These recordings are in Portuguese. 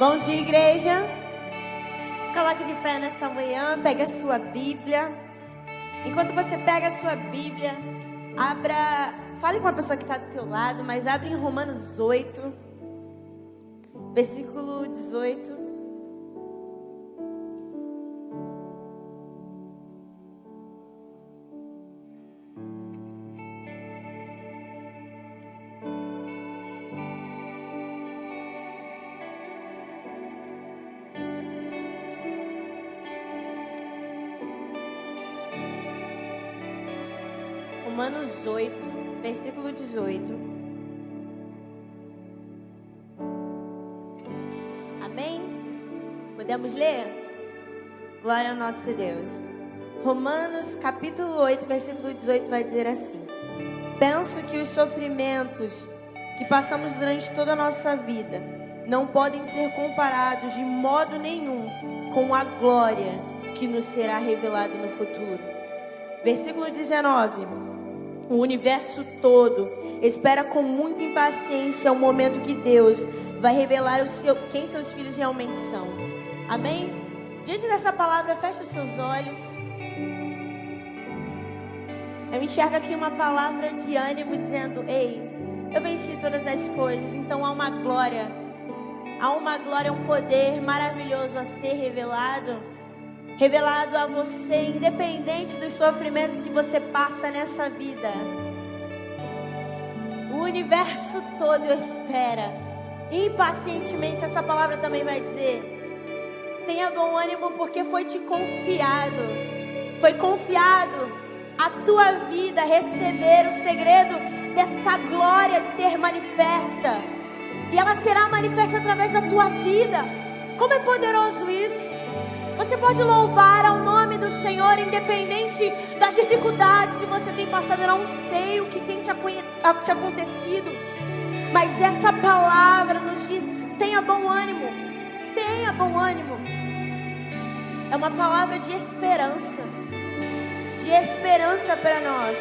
Bom dia, igreja. Se coloque de pé nessa manhã, pega a sua Bíblia. Enquanto você pega a sua Bíblia, fale com a pessoa que está do teu lado, mas abre em Romanos 8, versículo 18. Romanos 8, versículo 18. Amém? Podemos ler? Glória ao nosso Deus. Romanos capítulo 8, versículo 18 vai dizer assim: penso que os sofrimentos que passamos durante toda a nossa vida não podem ser comparados de modo nenhum com a glória que nos será revelada no futuro. Versículo 19. O universo todo espera com muita impaciência o momento que Deus vai revelar quem seus filhos realmente são. Amém? Diante dessa palavra, feche os seus olhos. Eu enxergo aqui uma palavra de ânimo dizendo: ei, eu venci todas as coisas. Então há uma glória, um poder maravilhoso a ser revelado a você, independente dos sofrimentos que você passa nessa vida. O universo todo espera impacientemente. Essa palavra também vai dizer: tenha bom ânimo, porque foi confiado a tua vida receber o segredo dessa glória de ser manifesta, e ela será manifesta através da tua vida. Como é poderoso isso! Você pode louvar ao nome do Senhor, independente das dificuldades que você tem passado. Eu não sei o que tem te acontecido, mas essa palavra nos diz: tenha bom ânimo, tenha bom ânimo. É uma palavra de esperança para nós,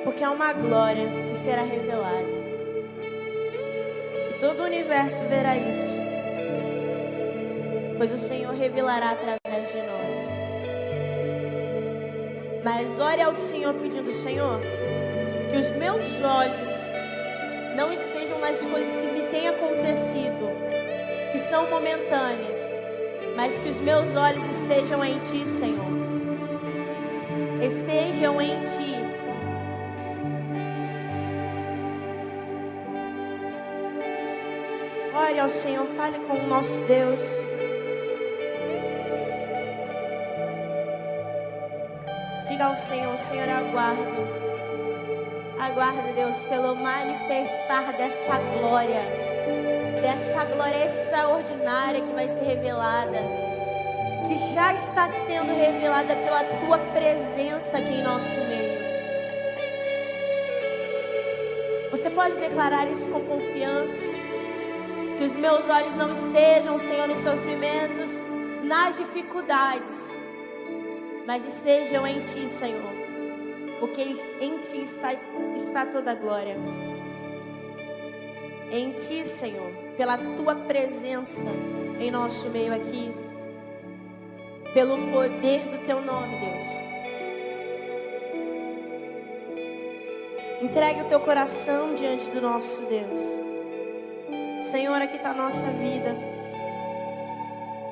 porque é uma glória que será revelada, e todo o universo verá isso, pois o Senhor revelará através de nós. Mas ore ao Senhor pedindo: Senhor, que os meus olhos não estejam nas coisas que me têm acontecido, que são momentâneas, mas que os meus olhos estejam em Ti, Senhor. Estejam em Ti. Ore ao Senhor, fale com o nosso Deus. Diga ao Senhor: Senhor, aguardo, Deus, pelo manifestar dessa glória extraordinária que vai ser revelada, que já está sendo revelada pela Tua presença aqui em nosso meio. Você pode declarar isso com confiança? Que os meus olhos não estejam, Senhor, nos sofrimentos, nas dificuldades, mas estejam em Ti, Senhor, porque em Ti está toda a glória. Em Ti, Senhor, pela Tua presença em nosso meio aqui, pelo poder do Teu nome, Deus. Entregue o teu coração diante do nosso Deus. Senhor, aqui está a nossa vida.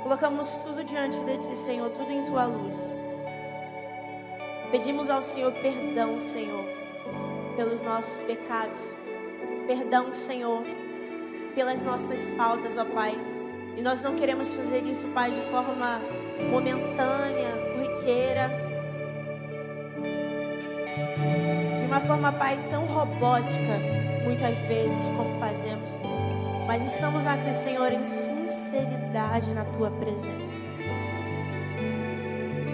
Colocamos tudo diante de Ti, Senhor, tudo em Tua luz. Pedimos ao Senhor perdão, Senhor, pelos nossos pecados. Perdão, Senhor, pelas nossas faltas, ó Pai. E nós não queremos fazer isso, Pai, de forma momentânea, corriqueira. De uma forma, Pai, tão robótica, muitas vezes, como fazemos. Mas estamos aqui, Senhor, em sinceridade na Tua presença,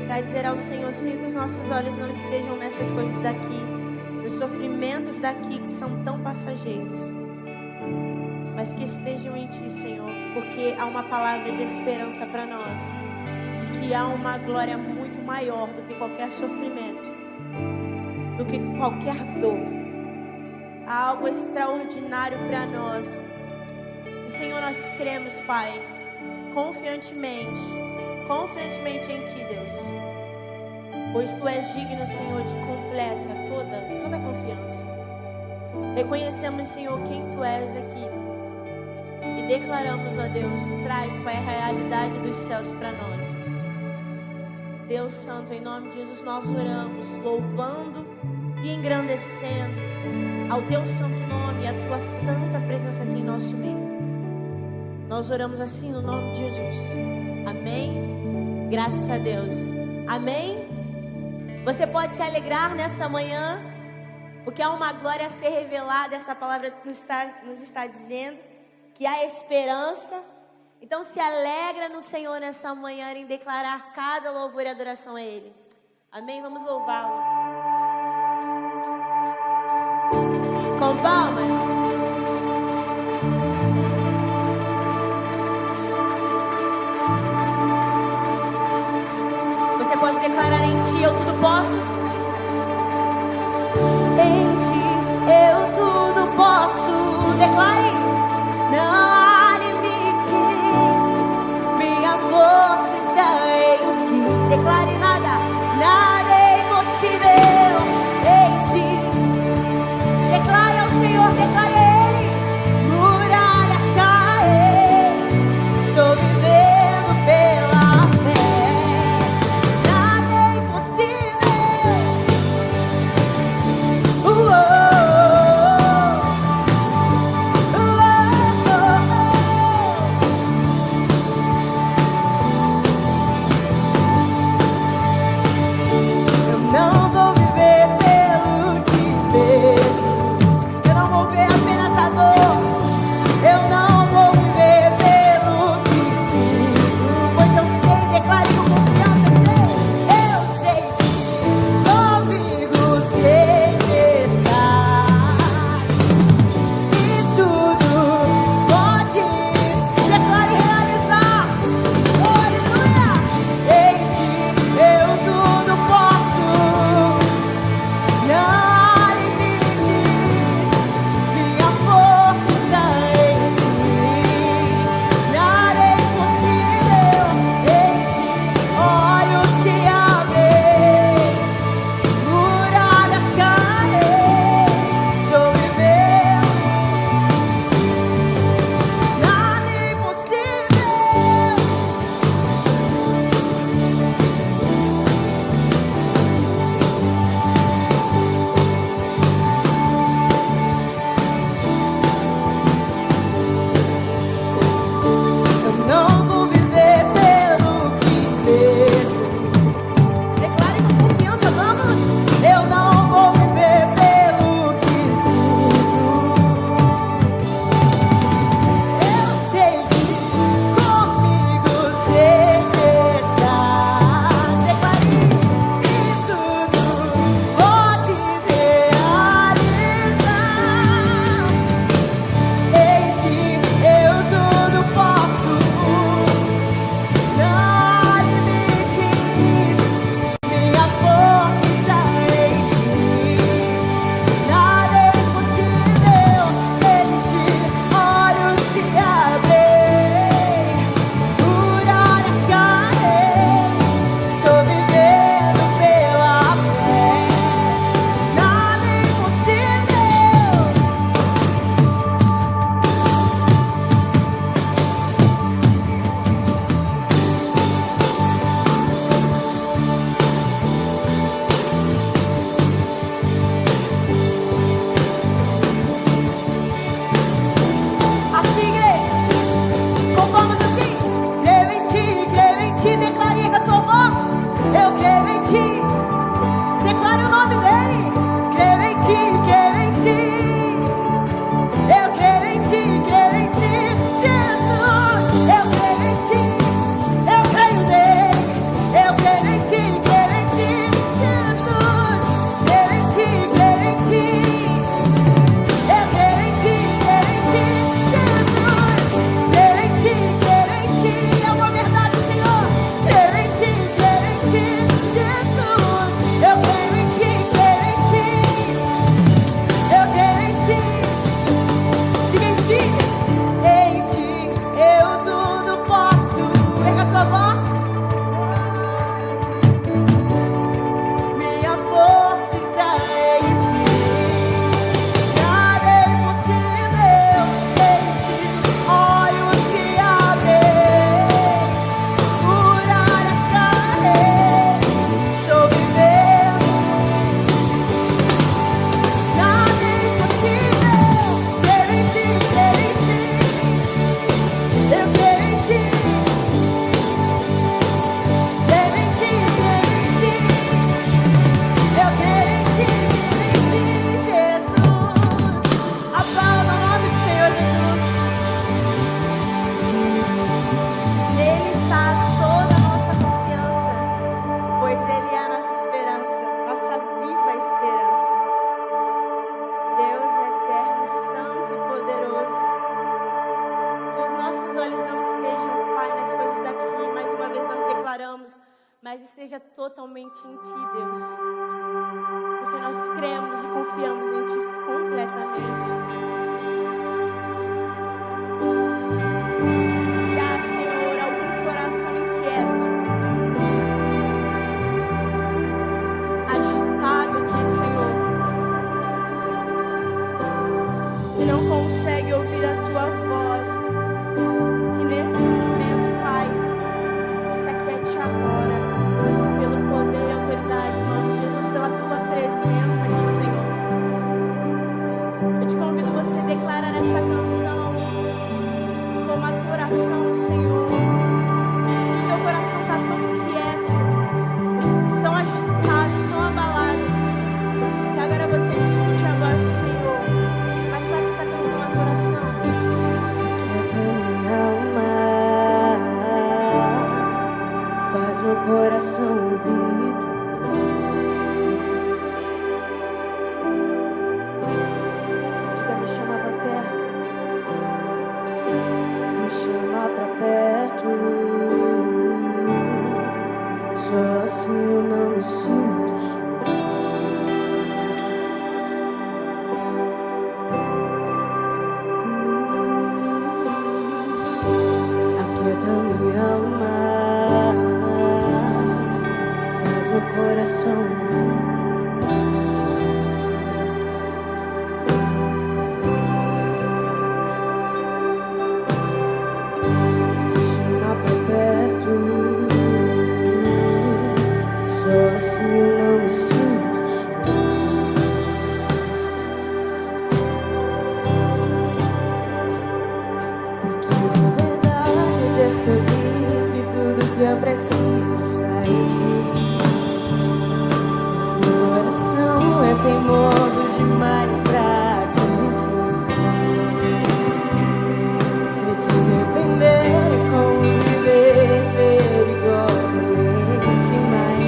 para dizer ao Senhor: sim, que os nossos olhos não estejam nessas coisas daqui, nos sofrimentos daqui que são tão passageiros, mas que estejam em Ti, Senhor, porque há uma palavra de esperança para nós, de que há uma glória muito maior do que qualquer sofrimento, do que qualquer dor. Há algo extraordinário para nós, E, Senhor, nós cremos, Pai, confiantemente em Ti, Deus. Pois Tu és digno, Senhor, de completa toda a confiança. Reconhecemos, Senhor, quem Tu és aqui. E declaramos, ó Deus, traz, Pai, a realidade dos céus para nós. Deus Santo, em nome de Jesus, nós oramos, louvando e engrandecendo ao Teu santo nome e a Tua santa presença aqui em nosso meio. Nós oramos assim no nome de Jesus. Amém? Graças a Deus. Amém? Você pode se alegrar nessa manhã, porque há uma glória a ser revelada. Essa palavra nos está dizendo que há esperança. Então se alegra no Senhor nessa manhã em declarar cada louvor e adoração a Ele. Amém? Vamos louvá-lo. Com palmas. Você pode declarar: em Ti eu tudo posso. Em Ti eu tudo posso. Declare. Não há limites. Minha força está em Ti. Declare: nada é impossível em Ti. Declare ao Senhor, declare a Ele. Muralhas caem. Estou vivendo pela fé. Nada é impossível. paz esteja totalmente em Ti, Deus. Porque nós cremos e confiamos em Ti completamente. Se há, Senhor, algum coração inquieto, agitado aqui, Senhor, que não consegue ouvir a Tua voz, que nesse momento, Pai, se aquiete agora, pelo poder e autoridade, em nome de Jesus, pela Tua presença aqui, Senhor. Eu te convido a você a declarar essa canção como a tua oração, Senhor. Se o teu coração está tão inquieto, tão agitado, tão abalado, que agora você escute a voz do Senhor, mas faça essa canção na tua oração. Quieta minha alma, faz meu coração ouvir. Diga, me chama pra perto. Me chama pra perto. Só assim eu não me sinto só. Aquieta minha alma, faz meu coração ouvir. Chama pra perto, só assim eu não me sinto só. Porque na verdade descobri que tudo que eu preciso está em Ti. Mas meu coração é teimoso demais pra te mentir. Sei que depender é como viver perigosamente, mas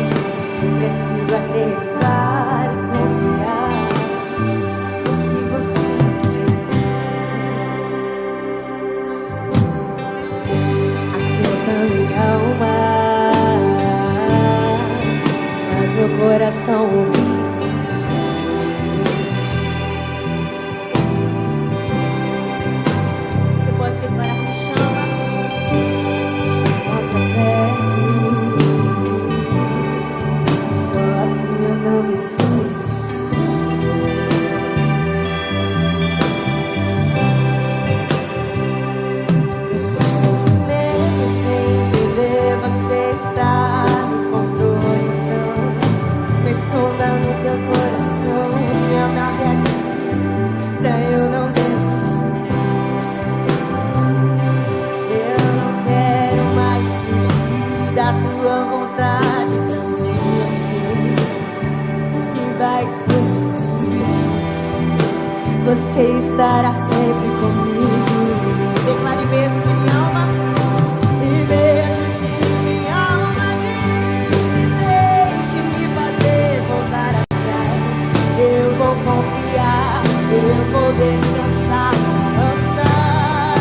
eu preciso acreditar e confiar no que você diz. Aquieta minha alma, faz meu coração ouvir. Você pode declarar, me chama pra perto. Só assim eu não me sinto só. Eu sei mesmo sem entender, você está no controle, então me esconda no teu coração, minha narrativa, pra eu não desistir. Eu não quero mais fugir da tua vontade pra mim. Eu sei que vai ser difícil, você estará sempre comigo. Declare mesmo que minha alma, e mesmo que minha alma tente me fazer voltar atrás, eu vou confiar, eu vou descansar, descansar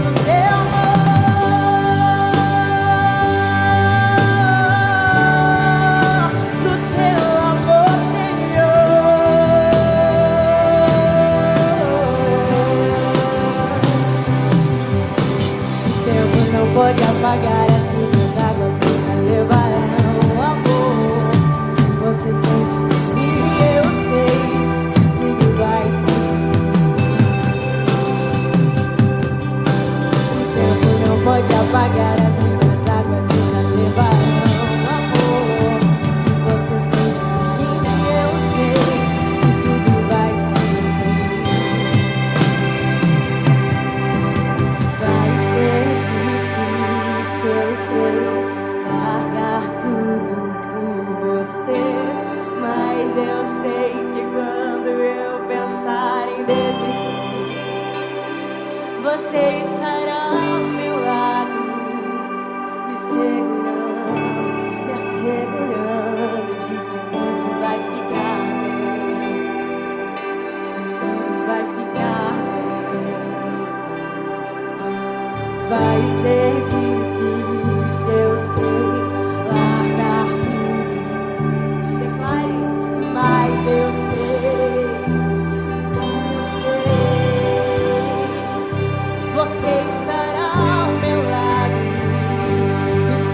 no teu amor, no teu amor, Senhor. O tempo não pode apagar as minhas águas, nunca levarão amor. Você sente por mim, eu sei que tudo vai ser. O tempo não pode apagar as minhas águas, nunca levarão amor. Você sente por mim, eu sei que tudo vai ser. Vai ser difícil, eu sei, largar tudo por você, mas eu sei que quando eu pensar em desistir, você estará ao meu lado, me segurando, me assegurando de que tudo vai ficar bem, tudo vai ficar bem. Vai ser difícil, eu sei,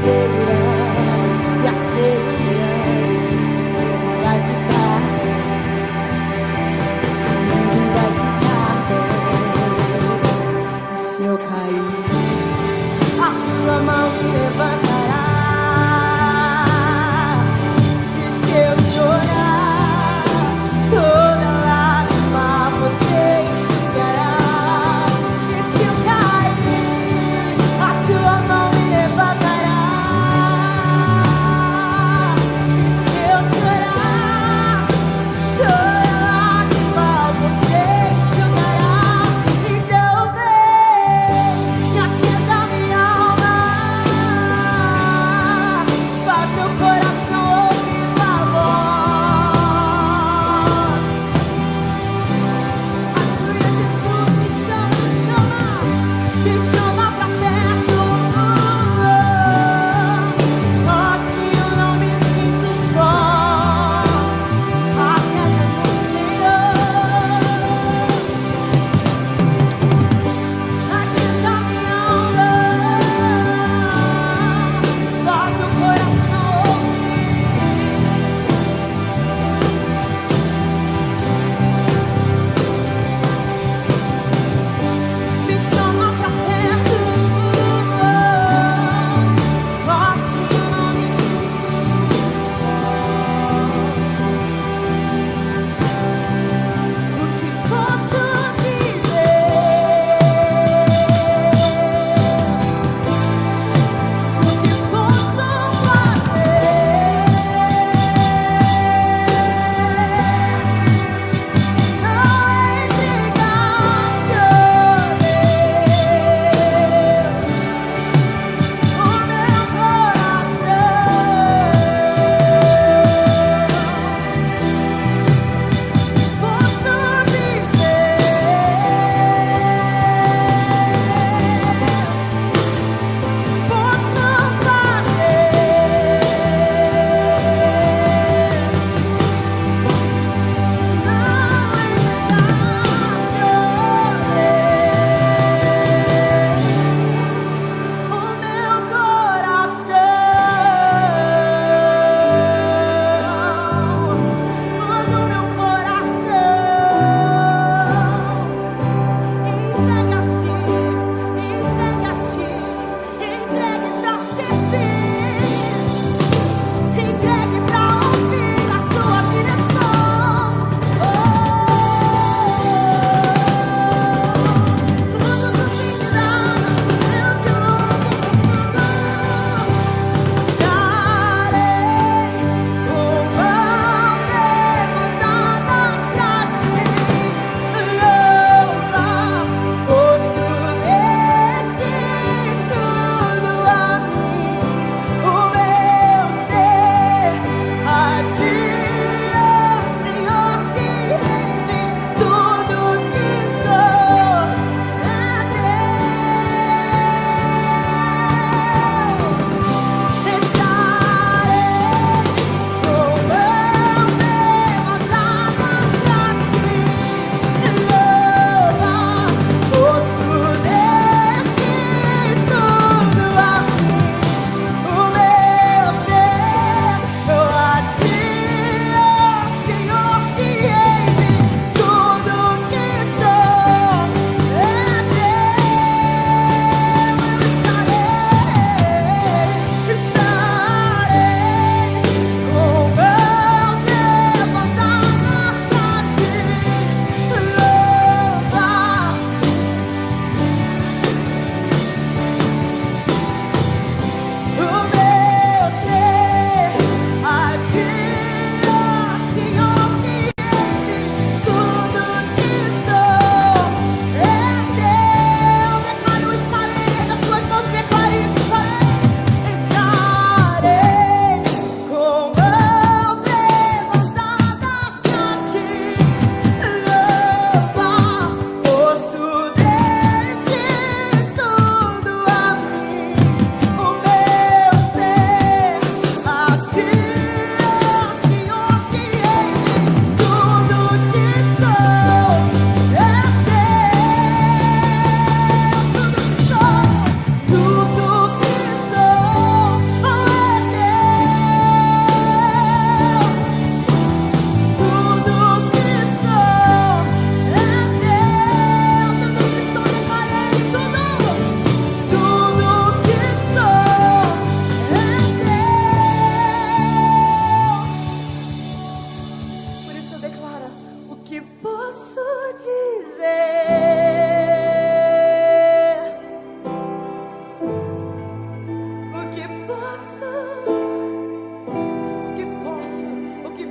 seguirão, e a seguirão. Vai ficar, vai ficar bem. E se eu cair, a tua mão me levantará. E se eu chorar, toda lágrima você enxugará. E se eu cair, a tua mão me levantará. E se eu chorar, toda lágrima você enxugará. Então vem e aquieta minha alma.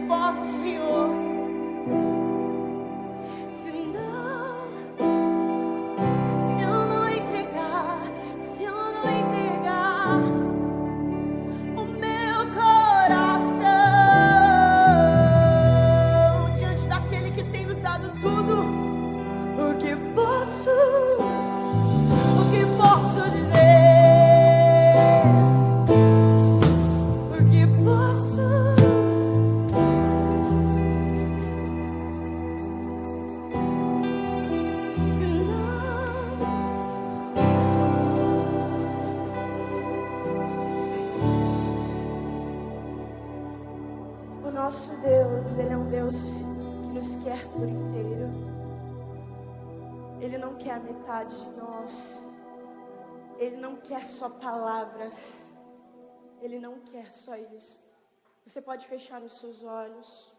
posso, Senhor. Se eu não entregar o meu coração diante daquele que tem nos dado tudo, o que posso dizer? O que posso? O nosso Deus, Ele é um Deus que nos quer por inteiro. Ele não quer a metade de nós. Ele não quer só palavras. Ele não quer só isso. Você pode fechar os seus olhos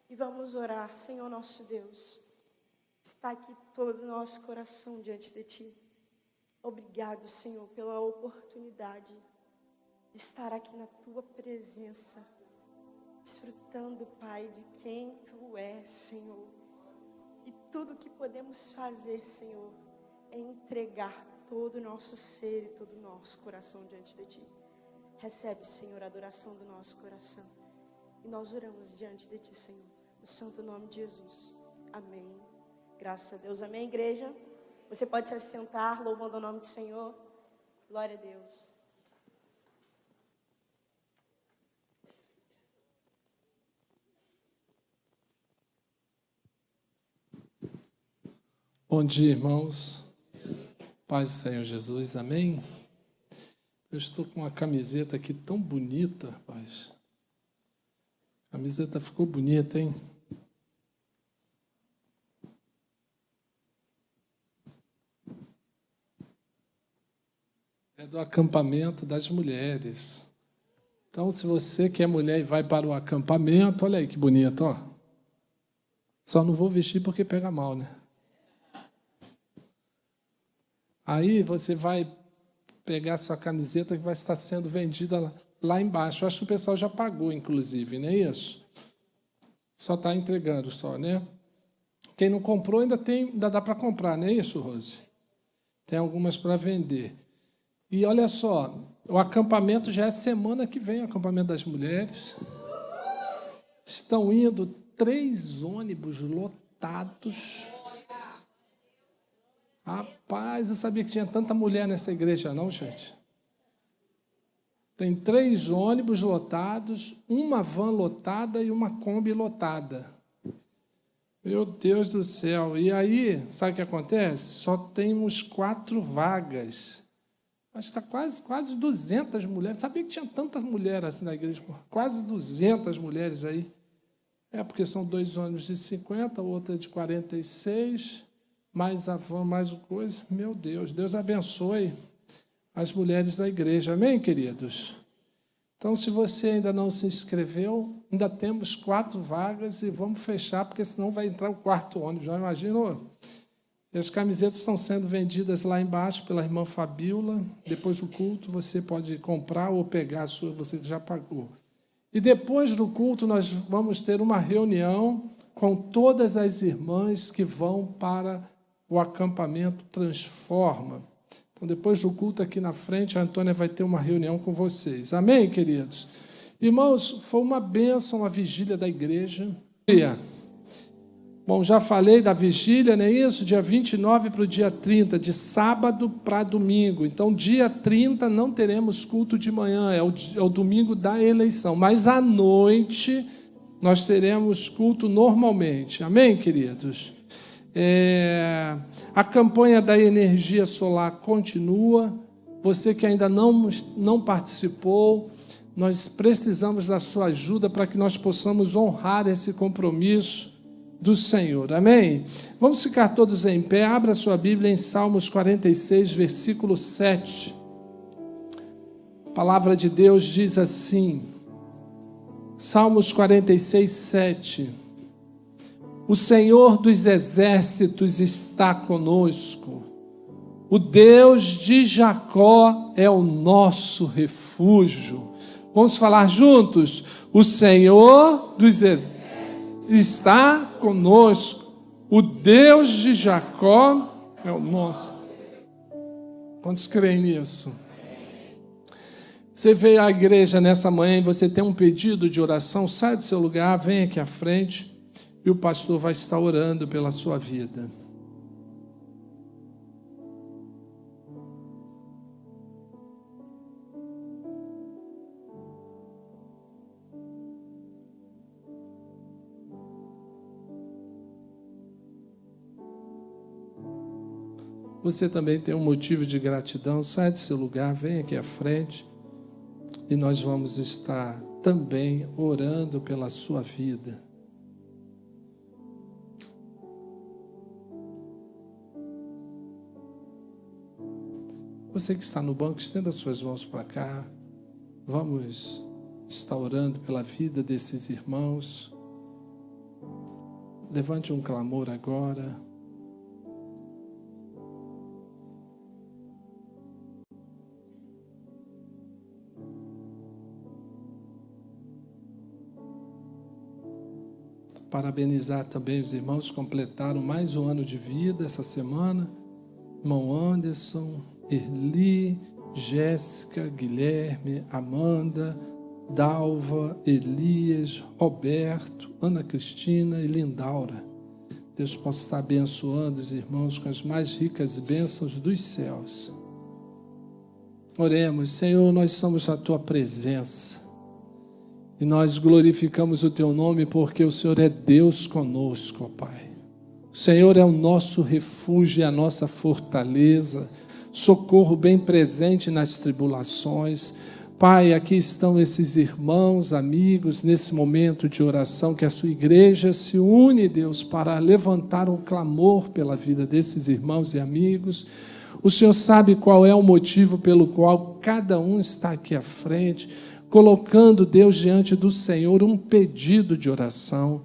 e vamos orar. Senhor nosso Deus, está aqui todo o nosso coração diante de Ti. Obrigado, Senhor, pela oportunidade de estar aqui na Tua presença, desfrutando, Pai, de quem Tu és, Senhor. E tudo que podemos fazer, Senhor, é entregar todo o nosso ser e todo o nosso coração diante de Ti. Recebe, Senhor, a adoração do nosso coração. E nós oramos diante de Ti, Senhor, no santo nome de Jesus. Amém. Graças a Deus. Amém, igreja? Você pode se assentar, louvando o nome do Senhor. Glória a Deus. Bom dia, irmãos. Paz do Senhor Jesus, amém? Eu estou com uma camiseta aqui tão bonita, rapaz. A camiseta ficou bonita, hein? É do acampamento das mulheres. Então, se você que é mulher e vai para o acampamento, olha aí que bonito, ó. Só não vou vestir porque pega mal, né? Aí você vai pegar sua camiseta que vai estar sendo vendida lá embaixo. Eu acho que o pessoal já pagou, inclusive, não é isso? Só está entregando, só, né? Quem não comprou ainda dá para comprar, não é isso, Rose? Tem algumas para vender. E olha só, o acampamento já é semana que vem, o acampamento das mulheres. Estão indo 3 ônibus lotados. Rapaz, eu sabia que tinha tanta mulher nessa igreja, não, gente? Tem 3 ônibus lotados, uma van lotada e uma Kombi lotada. Meu Deus do céu. E aí, sabe o que acontece? Só temos 4 vagas. Acho que está quase 200 mulheres. Sabia que tinha tantas mulheres assim na igreja? Quase 200 mulheres aí. É porque são 2 ônibus de 50, outra de 46... mais a van, mais o coisa. Meu Deus, Deus abençoe as mulheres da igreja. Amém, queridos? Então, se você ainda não se inscreveu, ainda temos 4 vagas e vamos fechar, porque senão vai entrar o 4º ônibus. Já imaginou? E as camisetas estão sendo vendidas lá embaixo pela irmã Fabíola. Depois do culto, você pode comprar ou pegar a sua, você já pagou. E depois do culto, nós vamos ter uma reunião com todas as irmãs que vão para o acampamento Transforma. Então, depois do culto aqui na frente, a Antônia vai ter uma reunião com vocês. Amém, queridos? Irmãos, foi uma bênção a vigília da igreja. Bom, já falei da vigília, não é isso? Dia 29 para o dia 30, de sábado para domingo. Então, dia 30 não teremos culto de manhã, é o domingo da eleição. Mas à noite nós teremos culto normalmente. Amém, queridos? A campanha da energia solar continua. Você que ainda não participou, nós precisamos da sua ajuda para que nós possamos honrar esse compromisso do Senhor. Amém? Vamos ficar todos em pé. Abra sua Bíblia em Salmos 46, versículo 7. A palavra de Deus diz assim, Salmos 46, 7. O Senhor dos exércitos está conosco. O Deus de Jacó é o nosso refúgio. Vamos falar juntos? O Senhor dos Exércitos está conosco. O Deus de Jacó é o nosso. Quantos creem nisso? Você veio à igreja nessa manhã e você tem um pedido de oração, sai do seu lugar, vem aqui à frente e o pastor vai estar orando pela sua vida. Você também tem um motivo de gratidão, sai do seu lugar, vem aqui à frente e nós vamos estar também orando pela sua vida. Você que está no banco, estenda suas mãos para cá. Vamos estar orando pela vida desses irmãos. Levante um clamor agora. Parabenizar também os irmãos que completaram mais um ano de vida essa semana. Irmão Anderson, Erli, Jéssica, Guilherme, Amanda, Dalva, Elias, Roberto, Ana Cristina e Lindaura. Deus possa estar abençoando os irmãos com as mais ricas bênçãos dos céus. Oremos. Senhor, nós somos a Tua presença. E nós glorificamos o Teu nome porque o Senhor é Deus conosco, ó Pai. O Senhor é o nosso refúgio e a nossa fortaleza, socorro bem presente nas tribulações. Pai, aqui estão esses irmãos, amigos, nesse momento de oração, que a sua igreja se une, Deus, para levantar um clamor pela vida desses irmãos e amigos. O Senhor sabe qual é o motivo pelo qual cada um está aqui à frente, colocando, Deus, diante do Senhor um pedido de oração.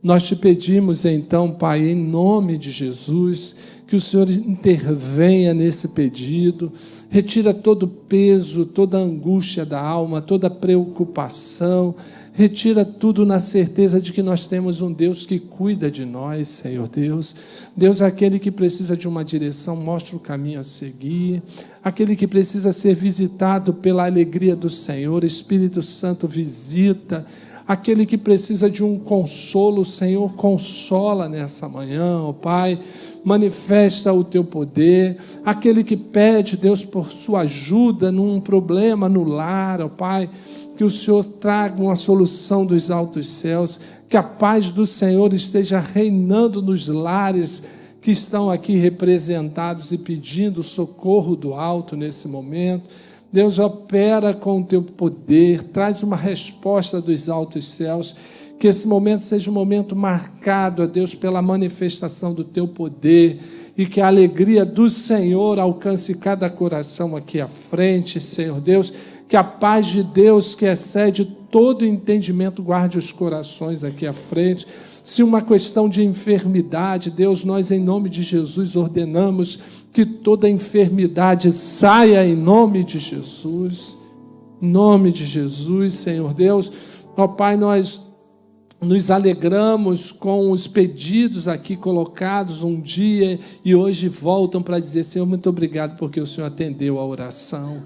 Nós te pedimos então, Pai, em nome de Jesus, que o Senhor intervenha nesse pedido, retira todo o peso, toda a angústia da alma, toda a preocupação, retira tudo na certeza de que nós temos um Deus que cuida de nós, Senhor Deus. Deus é aquele que precisa de uma direção, mostra o caminho a seguir. Aquele que precisa ser visitado pela alegria do Senhor, Espírito Santo visita. Aquele que precisa de um consolo, Senhor, consola nessa manhã, ó Pai. Manifesta o Teu poder. Aquele que pede, Deus, por sua ajuda num problema no lar, ó Pai, que o Senhor traga uma solução dos altos céus, que a paz do Senhor esteja reinando nos lares que estão aqui representados e pedindo socorro do alto nesse momento. Deus, opera com o Teu poder, traz uma resposta dos altos céus, que esse momento seja um momento marcado, ó Deus, pela manifestação do Teu poder, e que a alegria do Senhor alcance cada coração aqui à frente, Senhor Deus. Que a paz de Deus, que excede todo entendimento, guarde os corações aqui à frente. Se uma questão de enfermidade, Deus, nós em nome de Jesus ordenamos que toda enfermidade saia em nome de Jesus. Em nome de Jesus, Senhor Deus. Ó Pai, nós nos alegramos com os pedidos aqui colocados um dia e hoje voltam para dizer, Senhor, muito obrigado porque o Senhor atendeu a oração.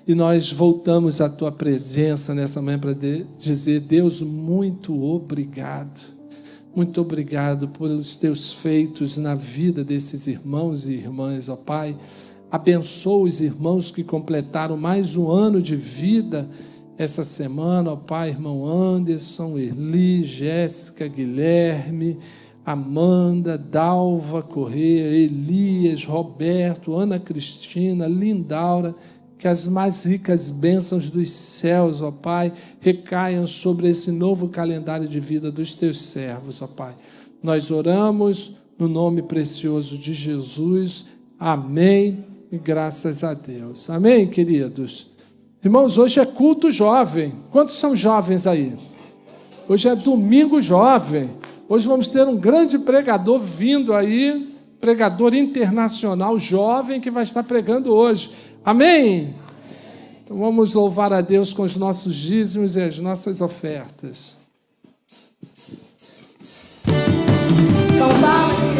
E nós voltamos à Tua presença nessa manhã para dizer, Deus, muito obrigado. Muito obrigado pelos Teus feitos na vida desses irmãos e irmãs, ó Pai. Abençoa os irmãos que completaram mais um ano de vida essa semana, ó Pai, irmão Anderson, Erli, Jéssica, Guilherme, Amanda, Dalva Correia, Elias, Roberto, Ana Cristina, Lindaura. Que as mais ricas bênçãos dos céus, ó Pai, recaiam sobre esse novo calendário de vida dos Teus servos, ó Pai. Nós oramos no nome precioso de Jesus. Amém e graças a Deus. Amém, queridos? Irmãos, hoje é culto jovem. Quantos são jovens aí? Hoje é domingo jovem. Hoje vamos ter um grande pregador vindo aí pregador internacional jovem que vai estar pregando hoje. Amém? Então vamos louvar a Deus com os nossos dízimos e as nossas ofertas. Então vamos.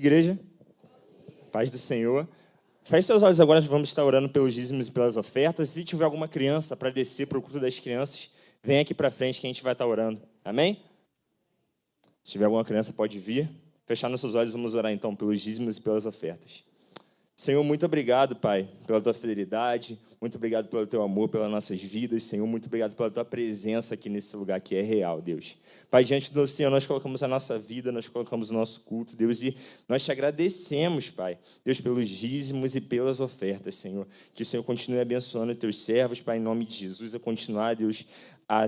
Igreja, paz do Senhor. Feche seus olhos agora, nós vamos estar orando pelos dízimos e pelas ofertas. Se tiver alguma criança para descer para o culto das crianças, vem aqui para frente que a gente vai estar orando. Amém? Se tiver alguma criança, pode vir. Fechar nossos olhos, vamos orar então pelos dízimos e pelas ofertas. Senhor, muito obrigado, Pai, pela Tua fidelidade. Muito obrigado pelo Teu amor, pelas nossas vidas. Senhor, muito obrigado pela Tua presença aqui nesse lugar que é real, Deus. Pai, diante do Senhor, nós colocamos a nossa vida, nós colocamos o nosso culto, Deus, e nós te agradecemos, Pai, Deus, pelos dízimos e pelas ofertas, Senhor. Que o Senhor continue abençoando os Teus servos, Pai, em nome de Jesus, a continuar, Deus, a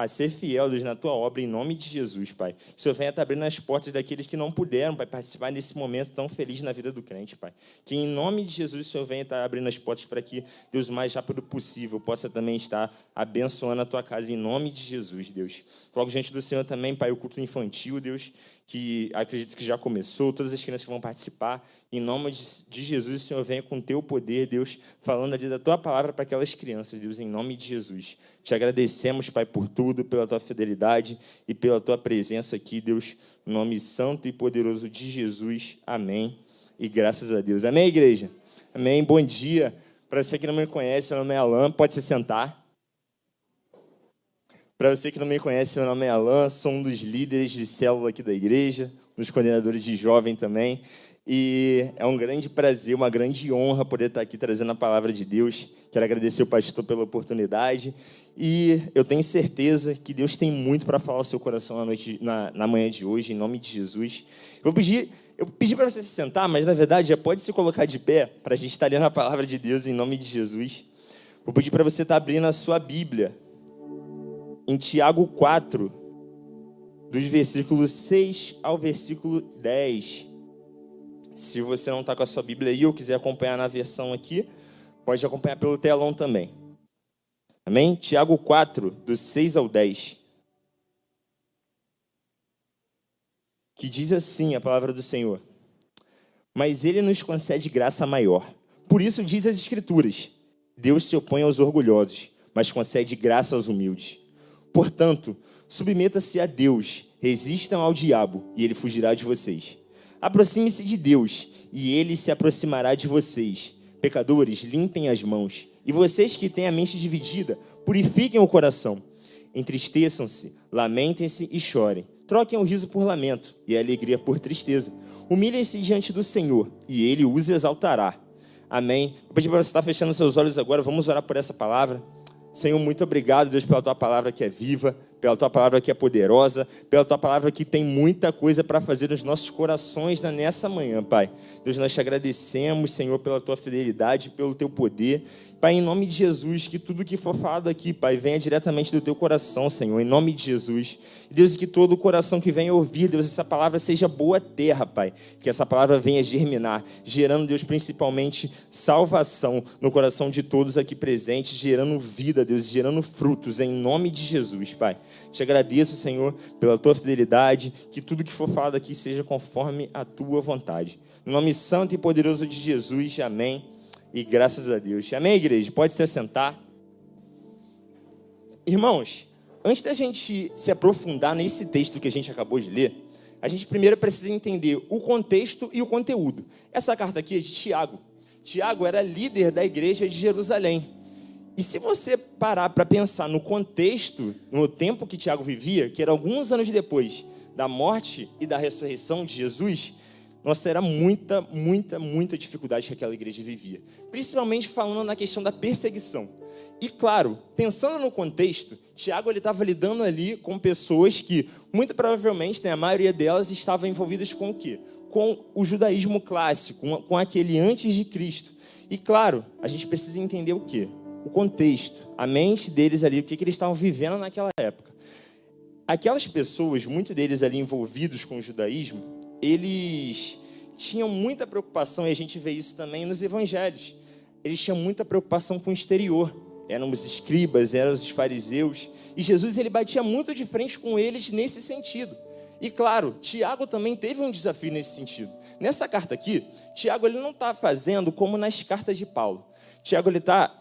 ser fiel, Deus, na Tua obra, em nome de Jesus, Pai. Que o Senhor venha estar abrindo as portas daqueles que não puderam, Pai, participar desse momento tão feliz na vida do crente, Pai. Que, em nome de Jesus, o Senhor venha estar abrindo as portas para que, Deus, o mais rápido possível, possa também estar abençoando a Tua casa, em nome de Jesus, Deus. Coloco diante do Senhor também, Pai, o culto infantil, Deus, que acredito que já começou, todas as crianças que vão participar. Em nome de Jesus, Senhor, venha com o teu poder, Deus, falando ali da tua palavra para aquelas crianças, Deus, em nome de Jesus. Te agradecemos, Pai, por tudo, pela tua fidelidade e pela tua presença aqui, Deus, no nome santo e poderoso de Jesus. Amém. E graças a Deus. Amém, igreja? Amém. Bom dia. Para você que não me conhece, meu nome é Alan, pode se sentar. Para você que não me conhece, meu nome é Alan, sou um dos líderes de célula aqui da igreja, um dos coordenadores de jovem também. E é um grande prazer, uma grande honra poder estar aqui trazendo a palavra de Deus. Quero agradecer o pastor pela oportunidade. E eu tenho certeza que Deus tem muito para falar ao seu coração na manhã de hoje, em nome de Jesus. Eu pedi para você se sentar, mas na verdade já pode se colocar de pé para a gente estar lendo a palavra de Deus em nome de Jesus. Vou pedir para você estar abrindo a sua Bíblia em Tiago 4, dos versículos 6 ao versículo 10. Se você não está com a sua Bíblia aí ou quiser acompanhar na versão aqui, pode acompanhar pelo telão também. Amém? Tiago 4, dos 6 ao 10. Que diz assim a palavra do Senhor: mas ele nos concede graça maior. Por isso diz as Escrituras: Deus se opõe aos orgulhosos, mas concede graça aos humildes. Portanto, submeta-se a Deus, resistam ao diabo, e ele fugirá de vocês. Aproxime-se de Deus, e ele se aproximará de vocês. Pecadores, limpem as mãos. E vocês que têm a mente dividida, purifiquem o coração. Entristeçam-se, lamentem-se e chorem. Troquem o riso por lamento e a alegria por tristeza. Humilhem-se diante do Senhor, e ele os exaltará. Amém. Vou pedir para você estar fechando seus olhos agora, vamos orar por essa palavra. Senhor, muito obrigado, Deus, pela tua palavra que é viva, pela tua palavra que é poderosa, pela tua palavra que tem muita coisa para fazer nos nossos corações nessa manhã, Pai. Deus, nós te agradecemos, Senhor, pela tua fidelidade, pelo teu poder. Pai, em nome de Jesus, que tudo que for falado aqui, Pai, venha diretamente do teu coração, Senhor, em nome de Jesus. Deus, que todo o coração que venha ouvir, Deus, essa palavra seja boa terra, Pai. Que essa palavra venha germinar, gerando, Deus, principalmente salvação no coração de todos aqui presentes, gerando vida, Deus, gerando frutos, em nome de Jesus, Pai. Te agradeço, Senhor, pela tua fidelidade, que tudo que for falado aqui seja conforme a tua vontade. No nome santo e poderoso de Jesus, amém. E graças a Deus. Amém, igreja? Pode se assentar. Irmãos, antes da gente se aprofundar nesse texto que a gente acabou de ler, a gente primeiro precisa entender o contexto e o conteúdo. Essa carta aqui é de Tiago. Tiago era líder da igreja de Jerusalém. E se você parar para pensar no contexto, no tempo que Tiago vivia, que era alguns anos depois da morte e da ressurreição de Jesus, nossa, era muita dificuldade que aquela igreja vivia. Principalmente falando na questão da perseguição. E claro, pensando no contexto, Tiago estava lidando ali com pessoas que, muito provavelmente, a maioria delas estavam envolvidas com o quê? Com o judaísmo clássico, com aquele antes de Cristo. E claro, a gente precisa entender o quê? O contexto, a mente deles ali, o que eles estavam vivendo naquela época. Aquelas pessoas, muitos deles ali envolvidos com o judaísmo, eles tinham muita preocupação, e a gente vê isso também nos evangelhos. Eles tinham muita preocupação com o exterior. Eram os escribas, eram os fariseus. E Jesus, ele batia muito de frente com eles nesse sentido. E claro, Tiago também teve um desafio nesse sentido. Nessa carta aqui, Tiago ele não está fazendo como nas cartas de Paulo. Tiago está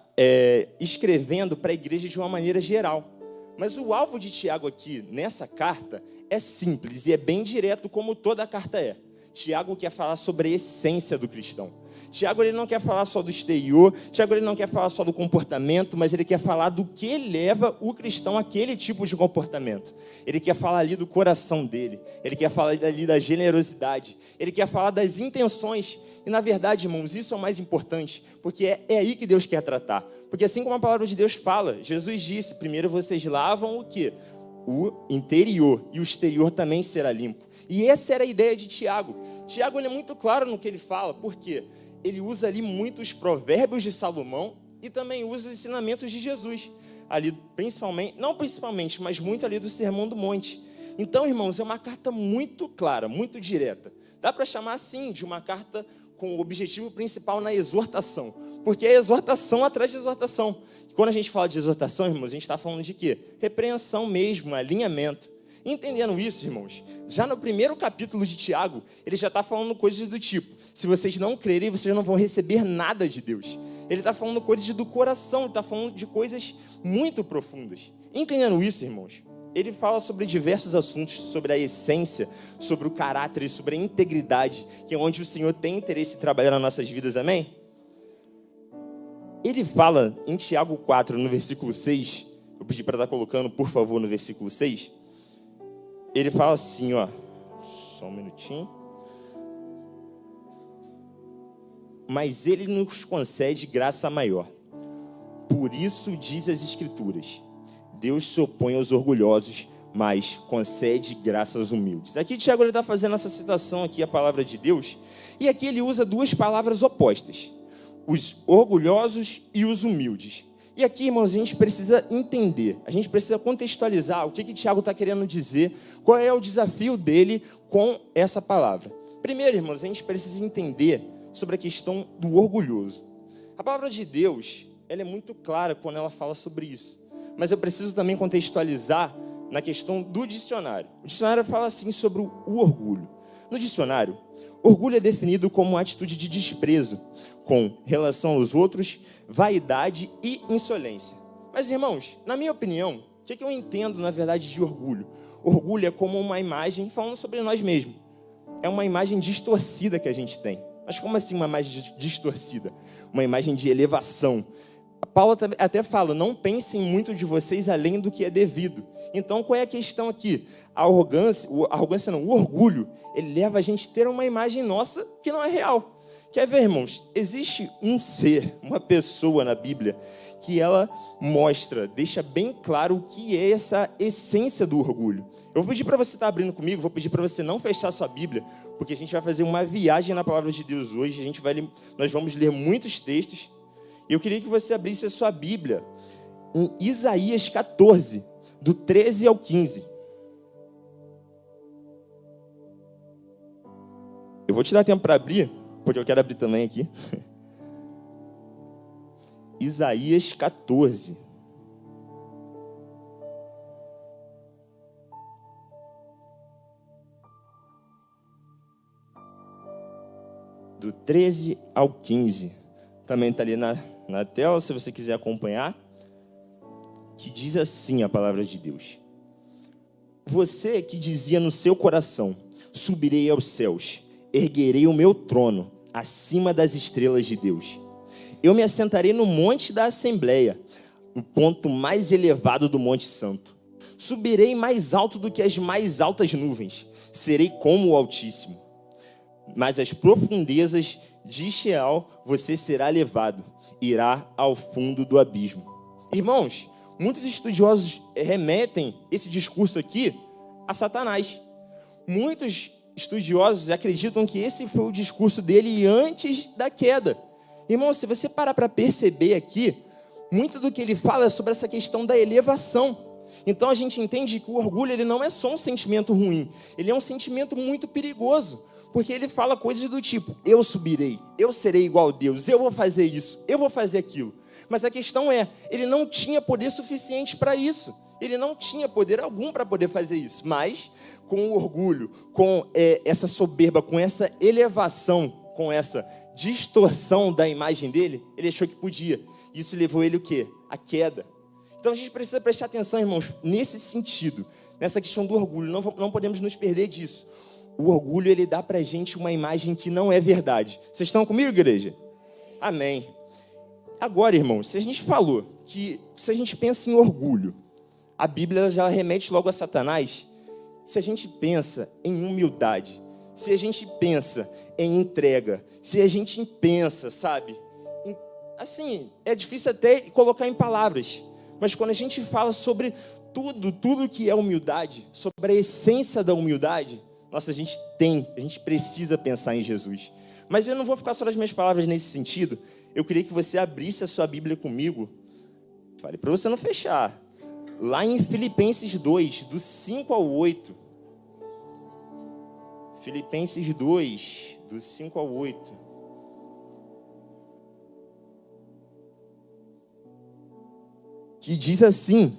escrevendo para a igreja de uma maneira geral. Mas o alvo de Tiago aqui, nessa carta, é simples e é bem direto, como toda a carta é. Tiago quer falar sobre a essência do cristão. Tiago ele não quer falar só do exterior, Tiago ele não quer falar só do comportamento, mas ele quer falar do que leva o cristão àquele tipo de comportamento. Ele quer falar ali do coração dele, ele quer falar ali da generosidade, ele quer falar das intenções. E na verdade, irmãos, isso é o mais importante, porque é aí que Deus quer tratar. Porque assim como a palavra de Deus fala, Jesus disse, primeiro vocês lavam o quê? O interior, e o exterior também será limpo. E essa era a ideia de Tiago. Tiago ele é muito claro no que ele fala, porque ele usa ali muitos provérbios de Salomão e também usa os ensinamentos de Jesus. Ali, principalmente, não principalmente, mas muito ali do Sermão do Monte. Então, irmãos, é uma carta muito clara, muito direta. Dá para chamar assim de uma carta com o objetivo principal na exortação. Porque é exortação atrás de exortação. E quando a gente fala de exortação, irmãos, a gente está falando de quê? Repreensão mesmo, alinhamento. Entendendo isso, irmãos, já no primeiro capítulo de Tiago, ele já está falando coisas do tipo: se vocês não crerem, vocês não vão receber nada de Deus. Ele está falando coisas do coração, ele está falando de coisas muito profundas. Entendendo isso, irmãos, ele fala sobre diversos assuntos, sobre a essência, sobre o caráter e sobre a integridade, que é onde o Senhor tem interesse em trabalhar nas nossas vidas, amém? Ele fala em Tiago 4, no versículo 6, eu pedi para estar colocando, por favor, no versículo 6, ele fala assim, ó, só um minutinho. Mas ele nos concede graça maior. Por isso diz as Escrituras: Deus se opõe aos orgulhosos, mas concede graça aos humildes. Aqui Tiago está fazendo essa citação aqui, a palavra de Deus, e aqui ele usa duas palavras opostas: os orgulhosos e os humildes. E aqui, irmãos, a gente precisa entender, a gente precisa contextualizar o que Tiago está querendo dizer, qual é o desafio dele com essa palavra. Primeiro, irmãos, a gente precisa entender sobre a questão do orgulhoso. A palavra de Deus, ela é muito clara quando ela fala sobre isso. Mas eu preciso também contextualizar na questão do dicionário. O dicionário fala assim sobre o orgulho. No dicionário, orgulho é definido como uma atitude de desprezo com relação aos outros, vaidade e insolência. Mas, irmãos, na minha opinião, o que eu entendo, na verdade, de orgulho? Orgulho é como uma imagem, falando sobre nós mesmos. É uma imagem distorcida que a gente tem. Mas como assim uma imagem distorcida? Uma imagem de elevação. Paulo até fala: não pensem muito de vocês além do que é devido. Então, qual é a questão aqui? O orgulho, ele leva a gente a ter uma imagem nossa que não é real. Quer ver, irmãos? Existe um ser, uma pessoa na Bíblia, que ela mostra, deixa bem claro o que é essa essência do orgulho. Eu vou pedir para você estar abrindo comigo, vou pedir para você não fechar a sua Bíblia, porque a gente vai fazer uma viagem na palavra de Deus hoje. Nós vamos ler muitos textos. E eu queria que você abrisse a sua Bíblia em Isaías 14, do 13 ao 15. Eu vou te dar tempo para abrir, porque eu quero abrir também aqui. Isaías 14. Do 13 ao 15. Também está ali na tela, se você quiser acompanhar. Que diz assim a palavra de Deus: você que dizia no seu coração: subirei aos céus, erguerei o meu trono acima das estrelas de Deus. Eu me assentarei no monte da Assembleia, no ponto mais elevado do Monte Santo. Subirei mais alto do que as mais altas nuvens. Serei como o Altíssimo. Mas às profundezas de Sheol você será levado. Irá ao fundo do abismo. Irmãos, muitos estudiosos remetem esse discurso aqui a Satanás. Muitos estudiosos acreditam que esse foi o discurso dele antes da queda. Irmão, se você parar para perceber aqui, muito do que ele fala é sobre essa questão da elevação. Então a gente entende que o orgulho ele não é só um sentimento ruim, ele é um sentimento muito perigoso, porque ele fala coisas do tipo: eu subirei, eu serei igual a Deus, eu vou fazer isso, eu vou fazer aquilo. Mas a questão é, ele não tinha poder suficiente para isso. Ele não tinha poder algum para poder fazer isso. Mas, com o orgulho, com essa soberba, com essa elevação, com essa distorção da imagem dele, ele achou que podia. Isso levou ele o quê? A queda. Então, a gente precisa prestar atenção, irmãos, nesse sentido, nessa questão do orgulho. Não podemos nos perder disso. O orgulho, ele dá para a gente uma imagem que não é verdade. Vocês estão comigo, igreja? Amém. Agora, irmãos, se a gente falou que, se a gente pensa em orgulho, a Bíblia já remete logo a Satanás. Se a gente pensa em humildade, se a gente pensa em entrega, se a gente pensa, sabe, assim, é difícil até colocar em palavras, mas quando a gente fala sobre tudo que é humildade, sobre a essência da humildade, nossa, a gente precisa pensar em Jesus. Mas eu não vou ficar só nas minhas palavras nesse sentido. Eu queria que você abrisse a sua Bíblia comigo. Falei para você não fechar. Lá em Filipenses 2, do 5 ao 8. Filipenses 2, do 5 ao 8. Que diz assim: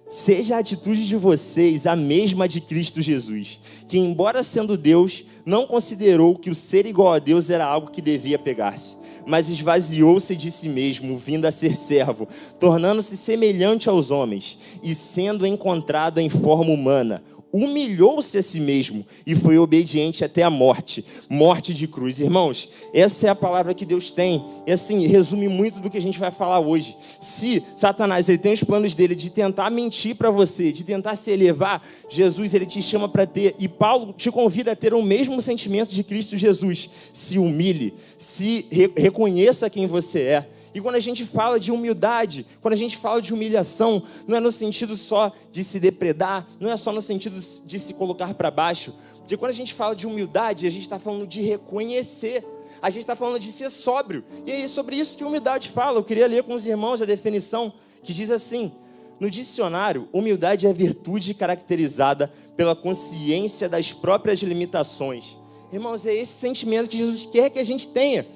seja a atitude de vocês a mesma de Cristo Jesus, que, embora sendo Deus, não considerou que o ser igual a Deus era algo que devia pegar-se, mas esvaziou-se de si mesmo, vindo a ser servo, tornando-se semelhante aos homens, e sendo encontrado em forma humana, humilhou-se a si mesmo e foi obediente até a morte, morte de cruz. Irmãos, essa é a palavra que Deus tem, e assim, resume muito do que a gente vai falar hoje. Se Satanás, ele tem os planos dele de tentar mentir para você, de tentar se elevar, Jesus, ele te chama para ter, e Paulo te convida a ter o mesmo sentimento de Cristo Jesus. Se humilhe, se reconheça quem você é. E quando a gente fala de humildade, quando a gente fala de humilhação, não é no sentido só de se depredar, não é só no sentido de se colocar para baixo. Porque quando a gente fala de humildade, a gente está falando de reconhecer, a gente está falando de ser sóbrio. E é sobre isso que humildade fala. Eu queria ler com os irmãos a definição que diz assim: no dicionário, humildade é virtude caracterizada pela consciência das próprias limitações. Irmãos, é esse sentimento que Jesus quer que a gente tenha.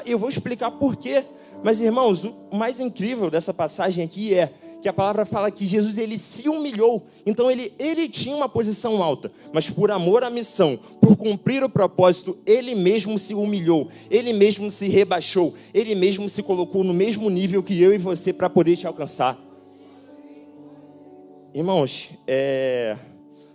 E eu vou explicar por quê. Mas, irmãos, o mais incrível dessa passagem aqui é que a palavra fala que Jesus, ele se humilhou. Então, ele tinha uma posição alta, mas por amor à missão, por cumprir o propósito, ele mesmo se humilhou, ele mesmo se rebaixou, ele mesmo se colocou no mesmo nível que eu e você para poder te alcançar. Irmãos,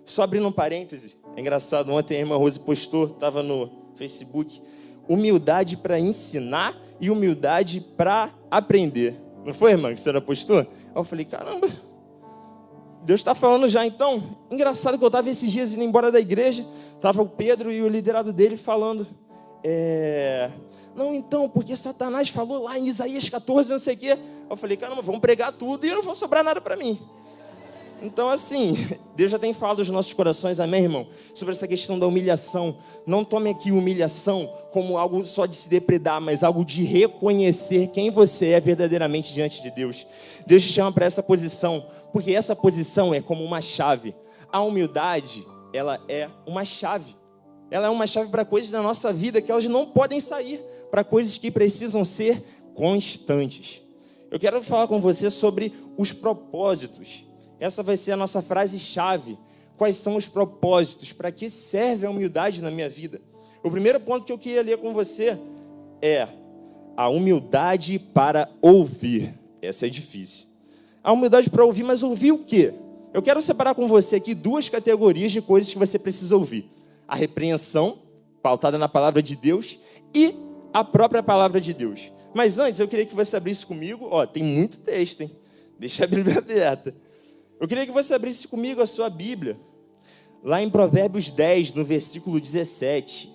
só abrindo um parêntese, é engraçado, ontem a irmã Rose postou, estava no Facebook, humildade para ensinar e humildade para aprender. Não foi, irmã, que a senhora postou? Aí eu falei, caramba, Deus está falando já então. Engraçado que eu estava esses dias indo embora da igreja, estava o Pedro e o liderado dele falando, não, então, porque Satanás falou lá em Isaías 14, não sei o quê. Eu falei, caramba, vamos pregar tudo e não vai sobrar nada para mim. Então, assim, Deus já tem falado aos nossos corações, amém, irmão? Sobre essa questão da humilhação. Não tome aqui humilhação como algo só de se depredar, mas algo de reconhecer quem você é verdadeiramente diante de Deus. Deus te chama para essa posição, porque essa posição é como uma chave. A humildade, ela é uma chave. Ela é uma chave para coisas da nossa vida que elas não podem sair, para coisas que precisam ser constantes. Eu quero falar com você sobre os propósitos. Essa vai ser a nossa frase-chave. Quais são os propósitos? Para que serve a humildade na minha vida? O primeiro ponto que eu queria ler com você é a humildade para ouvir. Essa é difícil. A humildade para ouvir, mas ouvir o quê? Eu quero separar com você aqui duas categorias de coisas que você precisa ouvir. A repreensão, pautada na palavra de Deus, e a própria palavra de Deus. Mas antes, eu queria que você abrisse comigo. Tem muito texto, hein? Deixa a Bíblia aberta. Eu queria que você abrisse comigo a sua Bíblia, lá em Provérbios 10, no versículo 17.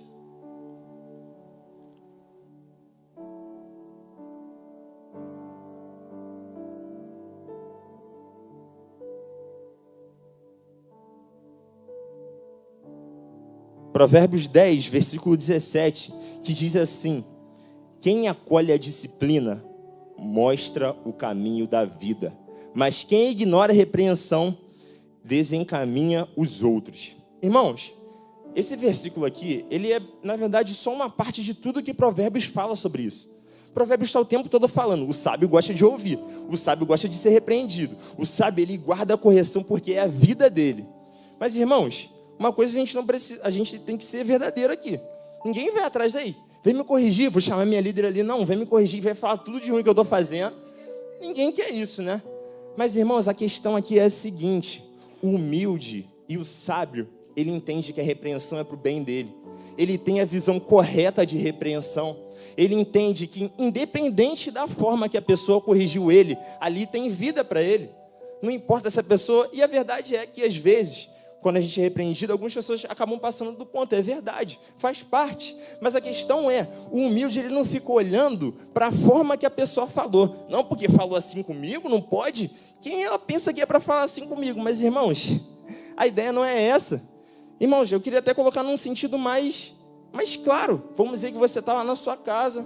Provérbios 10, versículo 17, que diz assim: quem acolhe a disciplina, mostra o caminho da vida. Mas quem ignora a repreensão, desencaminha os outros. Irmãos, esse versículo aqui, ele é, na verdade, só uma parte de tudo que Provérbios fala sobre isso. Provérbios está o tempo todo falando, o sábio gosta de ouvir, o sábio gosta de ser repreendido, o sábio, ele guarda a correção porque é a vida dele. Mas, irmãos, uma coisa a gente tem que ser verdadeiro aqui. Ninguém vai atrás daí. Vem me corrigir, vou chamar minha líder ali, não, vem me corrigir, vai falar tudo de ruim que eu estou fazendo. Ninguém quer isso, né? Mas, irmãos, a questão aqui é a seguinte: o humilde e o sábio, ele entende que a repreensão é para o bem dele. Ele tem a visão correta de repreensão. Ele entende que, independente da forma que a pessoa corrigiu ele, ali tem vida para ele. Não importa essa pessoa, e a verdade é que, às vezes, quando a gente é repreendido, algumas pessoas acabam passando do ponto. É verdade, faz parte. Mas a questão é, o humilde, ele não fica olhando para a forma que a pessoa falou. Não, porque falou assim comigo, não pode. Quem ela pensa que é para falar assim comigo? Mas, irmãos, a ideia não é essa. Irmãos, eu queria até colocar num sentido mais claro. Vamos dizer que você está lá na sua casa,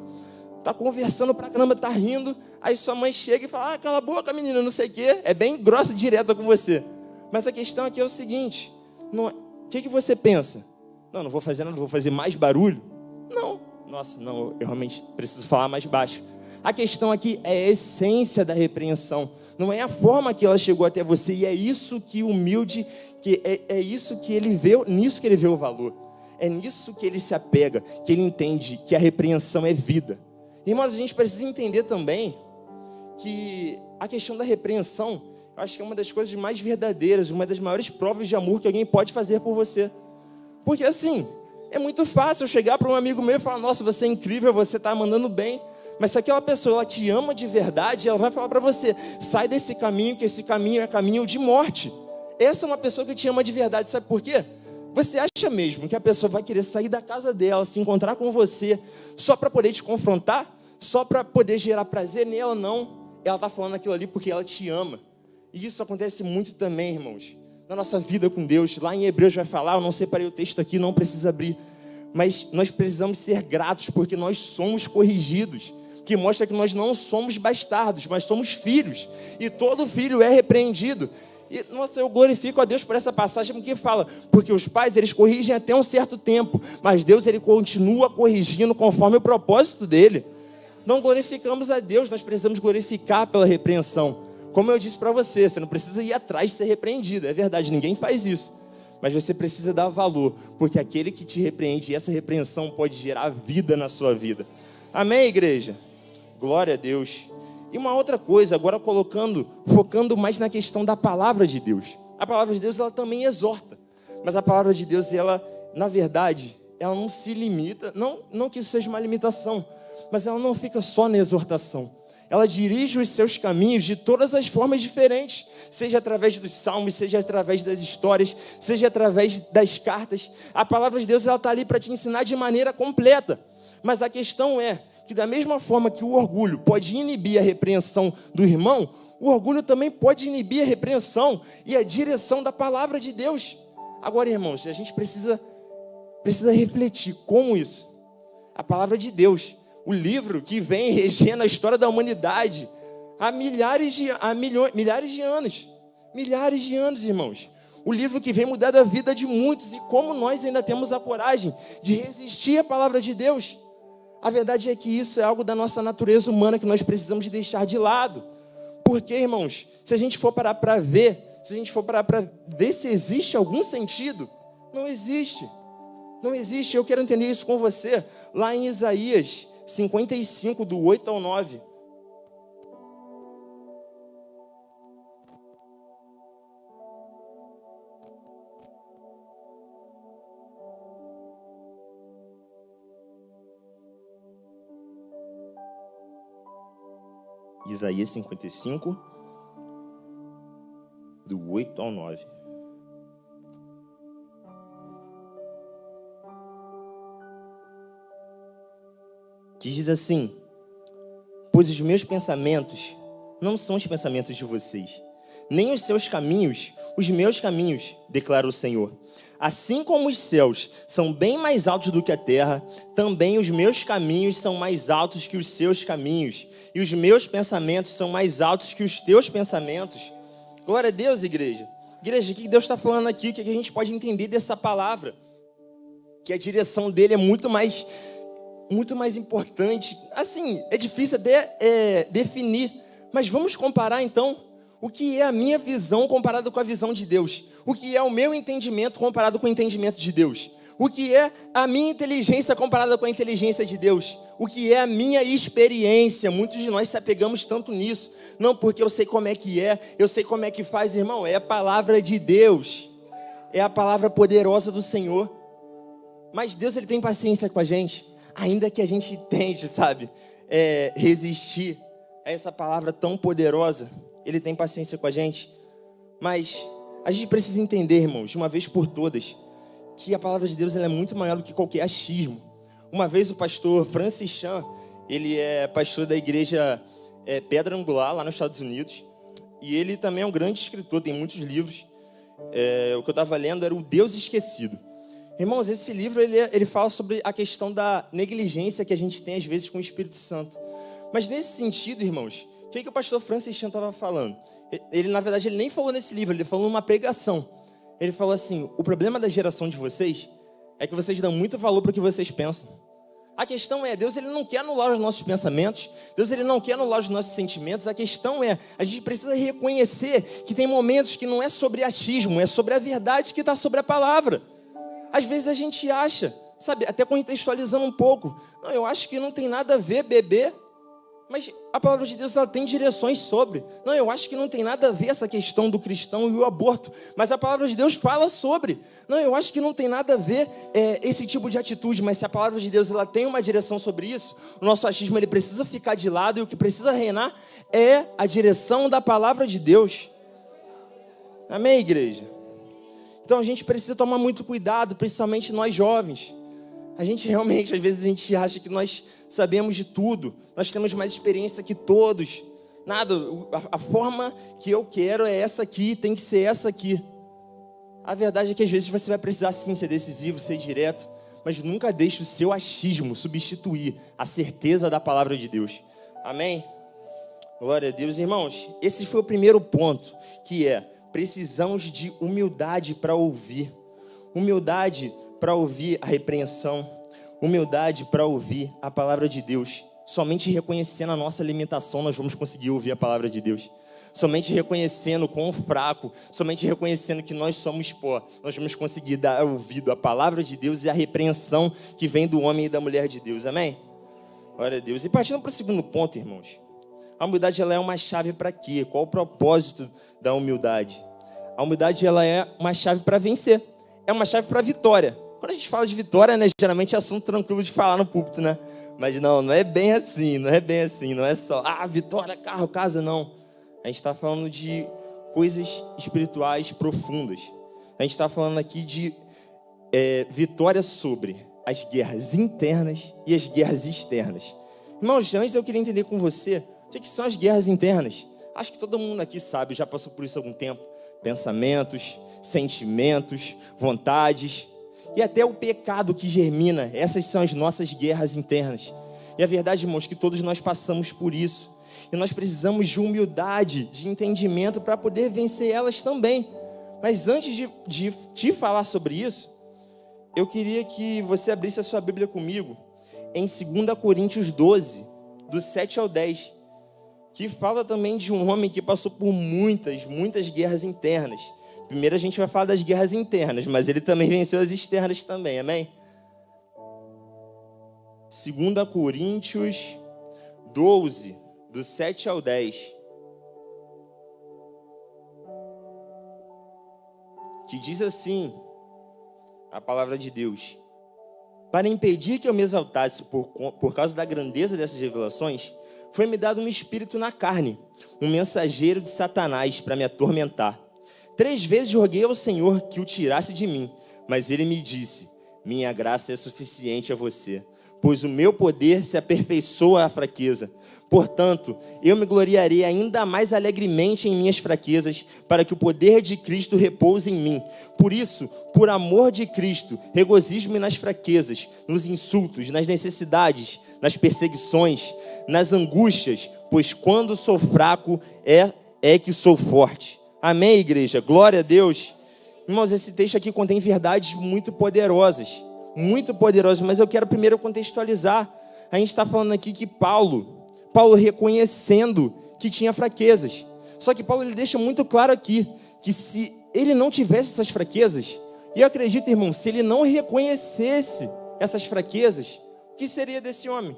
está conversando pra caramba, está rindo, aí sua mãe chega e fala, cala a boca, menina, não sei o quê. É bem grossa e direta com você. Mas a questão aqui é o seguinte, o que você pensa? Não vou fazer nada, vou fazer mais barulho? Não, nossa, não, eu realmente preciso falar mais baixo. A questão aqui é a essência da repreensão. Não é a forma que ela chegou até você. E é isso que humilde, é isso que ele vê, nisso que ele vê o valor. É nisso que ele se apega, que ele entende que a repreensão é vida. Irmãos, a gente precisa entender também que a questão da repreensão, eu acho que é uma das coisas mais verdadeiras, uma das maiores provas de amor que alguém pode fazer por você. Porque assim, é muito fácil eu chegar para um amigo meu e falar: nossa, você é incrível, você está mandando bem. Mas se aquela pessoa ela te ama de verdade, ela vai falar para você: sai desse caminho, que esse caminho é caminho de morte. Essa é uma pessoa que te ama de verdade, sabe por quê? Você acha mesmo que a pessoa vai querer sair da casa dela, se encontrar com você, só para poder te confrontar? Só para poder gerar prazer nela? Não. Ela está falando aquilo ali porque ela te ama. E isso acontece muito também, irmãos, na nossa vida com Deus. Lá em Hebreus vai falar, eu não separei o texto aqui, não precisa abrir, mas nós precisamos ser gratos porque nós somos corrigidos, que mostra que nós não somos bastardos, mas somos filhos, e todo filho é repreendido. E, nossa, eu glorifico a Deus por essa passagem, porque fala, porque os pais, eles corrigem até um certo tempo, mas Deus, ele continua corrigindo conforme o propósito dele. Não glorificamos a Deus, nós precisamos glorificar pela repreensão. Como eu disse para você, você não precisa ir atrás de ser repreendido, é verdade, ninguém faz isso. Mas você precisa dar valor, porque aquele que te repreende, essa repreensão pode gerar vida na sua vida. Amém, igreja? Glória a Deus. E uma outra coisa, agora focando mais na questão da palavra de Deus. A palavra de Deus, ela também exorta. Mas a palavra de Deus, ela, na verdade, ela não se limita, não que isso seja uma limitação, mas ela não fica só na exortação. Ela dirige os seus caminhos de todas as formas diferentes, seja através dos salmos, seja através das histórias, seja através das cartas. A palavra de Deus, ela está ali para te ensinar de maneira completa. Mas a questão é que da mesma forma que o orgulho pode inibir a repreensão do irmão, o orgulho também pode inibir a repreensão e a direção da palavra de Deus. Agora, irmãos, a gente precisa refletir como isso. A palavra de Deus, o livro que vem regendo a história da humanidade há milhares de anos. Milhares de anos, irmãos. O livro que vem mudar a vida de muitos, e como nós ainda temos a coragem de resistir à palavra de Deus. A verdade é que isso é algo da nossa natureza humana que nós precisamos de deixar de lado. Porque, irmãos, se a gente for parar para ver, se existe algum sentido, não existe. Não existe. Eu quero entender isso com você. Lá em Isaías 55, do 8 ao 9. Isaías 55, do 8 ao 9. Que diz assim: pois os meus pensamentos não são os pensamentos de vocês, nem os seus caminhos, os meus caminhos, declara o Senhor. Assim como os céus são bem mais altos do que a terra, também os meus caminhos são mais altos que os seus caminhos, e os meus pensamentos são mais altos que os teus pensamentos. Glória a Deus, igreja. Igreja, o que Deus está falando aqui? O que a gente pode entender dessa palavra? Que a direção dele é muito mais importante. Assim, é difícil até definir, mas vamos comparar então o que é a minha visão comparado com a visão de Deus, o que é o meu entendimento comparado com o entendimento de Deus, o que é a minha inteligência comparada com a inteligência de Deus, o que é a minha experiência. Muitos de nós se apegamos tanto nisso, não porque eu sei como é que é, eu sei como é que faz, irmão. É a palavra de Deus, é a palavra poderosa do Senhor. Mas Deus, ele tem paciência com a gente, ainda que a gente tente, resistir a essa palavra tão poderosa. Ele tem paciência com a gente. Mas a gente precisa entender, irmãos, de uma vez por todas, que a palavra de Deus, ela é muito maior do que qualquer achismo. Uma vez o pastor Francis Chan, ele é pastor da igreja Pedra Angular, lá nos Estados Unidos. E ele também é um grande escritor, tem muitos livros. O que eu estava lendo era O Deus Esquecido. Irmãos, esse livro ele fala sobre a questão da negligência que a gente tem às vezes com o Espírito Santo. Mas nesse sentido, irmãos, o que o pastor Francis Chan estava falando? Ele, na verdade, ele nem falou nesse livro, ele falou numa pregação. Ele falou assim: o problema da geração de vocês é que vocês dão muito valor para o que vocês pensam. A questão é, Deus ele não quer anular os nossos pensamentos, Deus ele não quer anular os nossos sentimentos. A questão é, a gente precisa reconhecer que tem momentos que não é sobre achismo, é sobre a verdade que está sobre a palavra. Às vezes a gente acha, sabe, até contextualizando um pouco, não, eu acho que não tem nada a ver beber, mas a palavra de Deus ela tem direções sobre. Não, eu acho que não tem nada a ver essa questão do cristão e o aborto, mas a palavra de Deus fala sobre. Não, eu acho que não tem nada a ver esse tipo de atitude, mas se a palavra de Deus ela tem uma direção sobre isso, o nosso achismo ele precisa ficar de lado e o que precisa reinar é a direção da palavra de Deus. Amém, igreja? Então a gente precisa tomar muito cuidado, principalmente nós jovens. A gente realmente, às vezes a gente acha que nós sabemos de tudo, nós temos mais experiência que todos. Nada, a forma que eu quero é essa aqui, tem que ser essa aqui. A verdade é que às vezes você vai precisar sim ser decisivo, ser direto, mas nunca deixe o seu achismo substituir a certeza da palavra de Deus. Amém? Glória a Deus, irmãos. Esse foi o primeiro ponto, que é, precisamos de humildade para ouvir. Humildade para ouvir a repreensão, humildade para ouvir a palavra de Deus. Somente reconhecendo a nossa limitação nós vamos conseguir ouvir a palavra de Deus. Somente reconhecendo quão fraco, somente reconhecendo que nós somos pó, nós vamos conseguir dar ouvido à palavra de Deus e à repreensão que vem do homem e da mulher de Deus. Amém? Glória a Deus. E partindo para o segundo ponto, irmãos, a humildade ela é uma chave para quê? Qual o propósito da humildade? A humildade ela é uma chave para vencer, é uma chave para vitória. Quando a gente fala de vitória, né, geralmente é assunto tranquilo de falar no púlpito, né? Mas não é bem assim, não é só, vitória, carro, casa, não. A gente está falando de coisas espirituais profundas. A gente está falando aqui de vitória sobre as guerras internas e as guerras externas. Irmãos, antes eu queria entender com você o que são as guerras internas. Acho que todo mundo aqui sabe, já passou por isso há algum tempo. Pensamentos, sentimentos, vontades e até o pecado que germina. Essas são as nossas guerras internas. E a verdade, irmãos, que todos nós passamos por isso. E nós precisamos de humildade, de entendimento para poder vencer elas também. Mas antes de te falar sobre isso, eu queria que você abrisse a sua Bíblia comigo em 2 Coríntios 12, do 7 ao 10, que fala também de um homem que passou por muitas guerras internas. Primeiro a gente vai falar das guerras internas, mas ele também venceu as externas também, amém? 2 Coríntios 12, do 7 ao 10. Que diz assim, a palavra de Deus: para impedir que eu me exaltasse por causa da grandeza dessas revelações, foi-me dado um espírito na carne, um mensageiro de Satanás para me atormentar. 3 vezes roguei ao Senhor que o tirasse de mim, mas ele me disse: minha graça é suficiente a você, pois o meu poder se aperfeiçoa à fraqueza. Portanto, eu me gloriarei ainda mais alegremente em minhas fraquezas, para que o poder de Cristo repouse em mim. Por isso, por amor de Cristo, regozijo-me nas fraquezas, nos insultos, nas necessidades, nas perseguições, nas angústias, pois quando sou fraco é que sou forte. Amém, igreja? Glória a Deus. Irmãos, esse texto aqui contém verdades muito poderosas, mas eu quero primeiro contextualizar. A gente está falando aqui que Paulo reconhecendo que tinha fraquezas. Só que Paulo ele deixa muito claro aqui que se ele não tivesse essas fraquezas, e eu acredito, irmão, se ele não reconhecesse essas fraquezas, o que seria desse homem?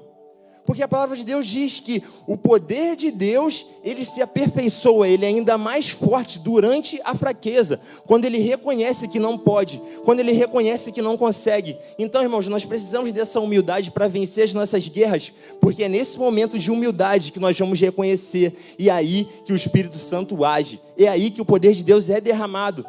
Porque a palavra de Deus diz que o poder de Deus, ele se aperfeiçoa, ele é ainda mais forte durante a fraqueza, quando ele reconhece que não pode, quando ele reconhece que não consegue. Então, irmãos, nós precisamos dessa humildade para vencer as nossas guerras, porque é nesse momento de humildade que nós vamos reconhecer, e é aí que o Espírito Santo age, é aí que o poder de Deus é derramado.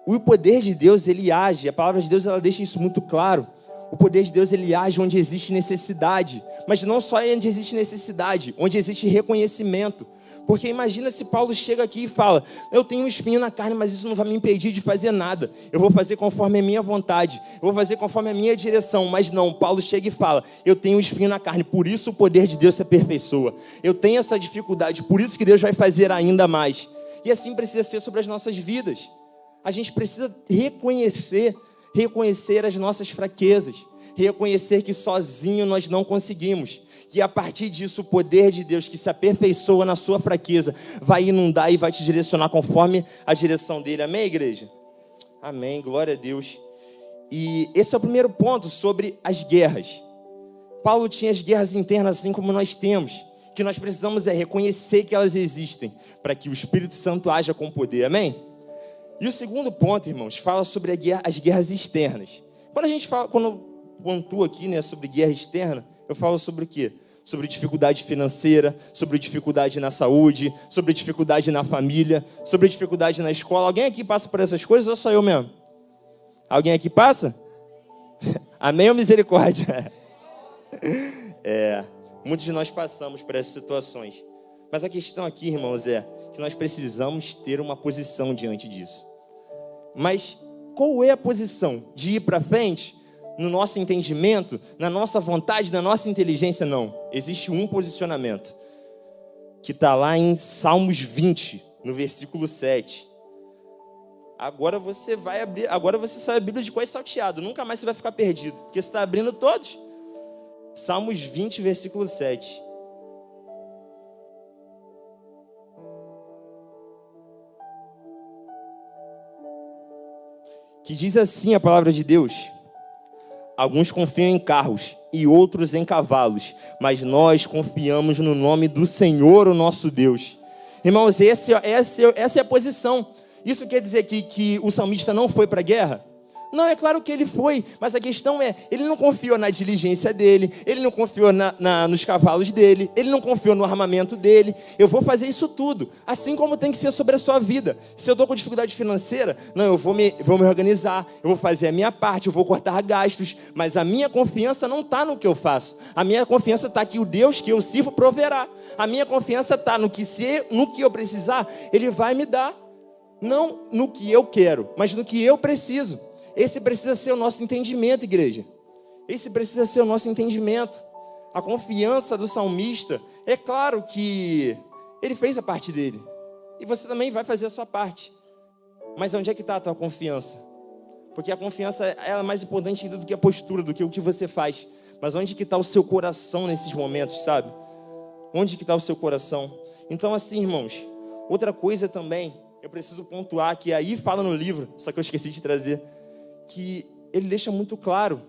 O poder de Deus, ele age, a palavra de Deus, ela deixa isso muito claro. O poder de Deus, ele age onde existe necessidade, mas não só onde existe necessidade, onde existe reconhecimento. Porque imagina se Paulo chega aqui e fala: eu tenho um espinho na carne, mas isso não vai me impedir de fazer nada. Eu vou fazer conforme a minha vontade, eu vou fazer conforme a minha direção. Mas não, Paulo chega e fala: eu tenho um espinho na carne, por isso o poder de Deus se aperfeiçoa. Eu tenho essa dificuldade, por isso que Deus vai fazer ainda mais. E assim precisa ser sobre as nossas vidas. A gente precisa reconhecer as nossas fraquezas, reconhecer que sozinho nós não conseguimos, que a partir disso o poder de Deus que se aperfeiçoa na sua fraqueza vai inundar e vai te direcionar conforme a direção dele. Amém, igreja? Amém, glória a Deus. E esse é o primeiro ponto sobre as guerras. Paulo tinha as guerras internas assim como nós temos. O que nós precisamos é reconhecer que elas existem, para que o Espírito Santo haja com poder, amém? E o segundo ponto, irmãos, fala sobre as guerras externas. Quando eu pontuo aqui, né, sobre guerra externa, eu falo sobre o quê? Sobre dificuldade financeira, sobre dificuldade na saúde, sobre dificuldade na família, sobre dificuldade na escola. Alguém aqui passa por essas coisas ou só eu mesmo? Alguém aqui passa? Amém ou misericórdia? Muitos de nós passamos por essas situações. Mas a questão aqui, irmãos, é que nós precisamos ter uma posição diante disso. Mas qual é a posição? De ir para frente? No nosso entendimento? Na nossa vontade? Na nossa inteligência? Não. Existe um posicionamento. Que está lá em Salmos 20, no versículo 7. Agora você vai abrir. Agora você sabe a Bíblia de quase salteado. Nunca mais você vai ficar perdido. Porque você está abrindo todos. Salmos 20, versículo 7. Que diz assim a palavra de Deus: alguns confiam em carros e outros em cavalos, mas nós confiamos no nome do Senhor, o nosso Deus. Irmãos, essa é a posição. Isso quer dizer que o salmista não foi para a guerra? Não, é claro que ele foi, mas a questão é, ele não confiou na diligência dele, ele não confiou nos cavalos dele, ele não confiou no armamento dele. Eu vou fazer isso tudo, assim como tem que ser sobre a sua vida. Se eu estou com dificuldade financeira, não, eu vou me organizar, eu vou fazer a minha parte, eu vou cortar gastos, mas a minha confiança não está no que eu faço. A minha confiança está que o Deus que eu sirvo proverá. A minha confiança está no que eu precisar, Ele vai me dar. Não no que eu quero, mas no que eu preciso. Esse precisa ser o nosso entendimento, igreja. Esse precisa ser o nosso entendimento. A confiança do salmista, é claro que ele fez a parte dele. E você também vai fazer a sua parte. Mas onde é que está a tua confiança? Porque a confiança é mais importante ainda do que a postura, do que o que você faz. Mas onde que está o seu coração nesses momentos, sabe? Onde que está o seu coração? Então assim, irmãos, outra coisa também, eu preciso pontuar, que aí fala no livro, só que eu esqueci de trazer, que ele deixa muito claro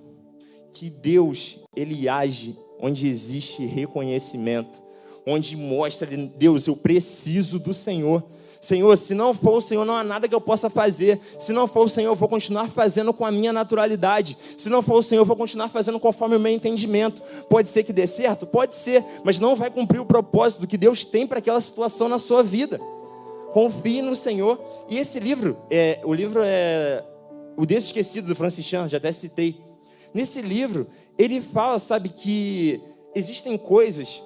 que Deus, Ele age onde existe reconhecimento, onde mostra, Deus, eu preciso do Senhor. Senhor, se não for o Senhor, não há nada que eu possa fazer. Se não for o Senhor, eu vou continuar fazendo com a minha naturalidade. Se não for o Senhor, eu vou continuar fazendo conforme o meu entendimento. Pode ser que dê certo? Pode ser, mas não vai cumprir o propósito que Deus tem para aquela situação na sua vida. Confie no Senhor. E esse livro, o livro é O Deus Esquecido, do Francis Chan, já até citei. Nesse livro, ele fala, sabe, que existem coisas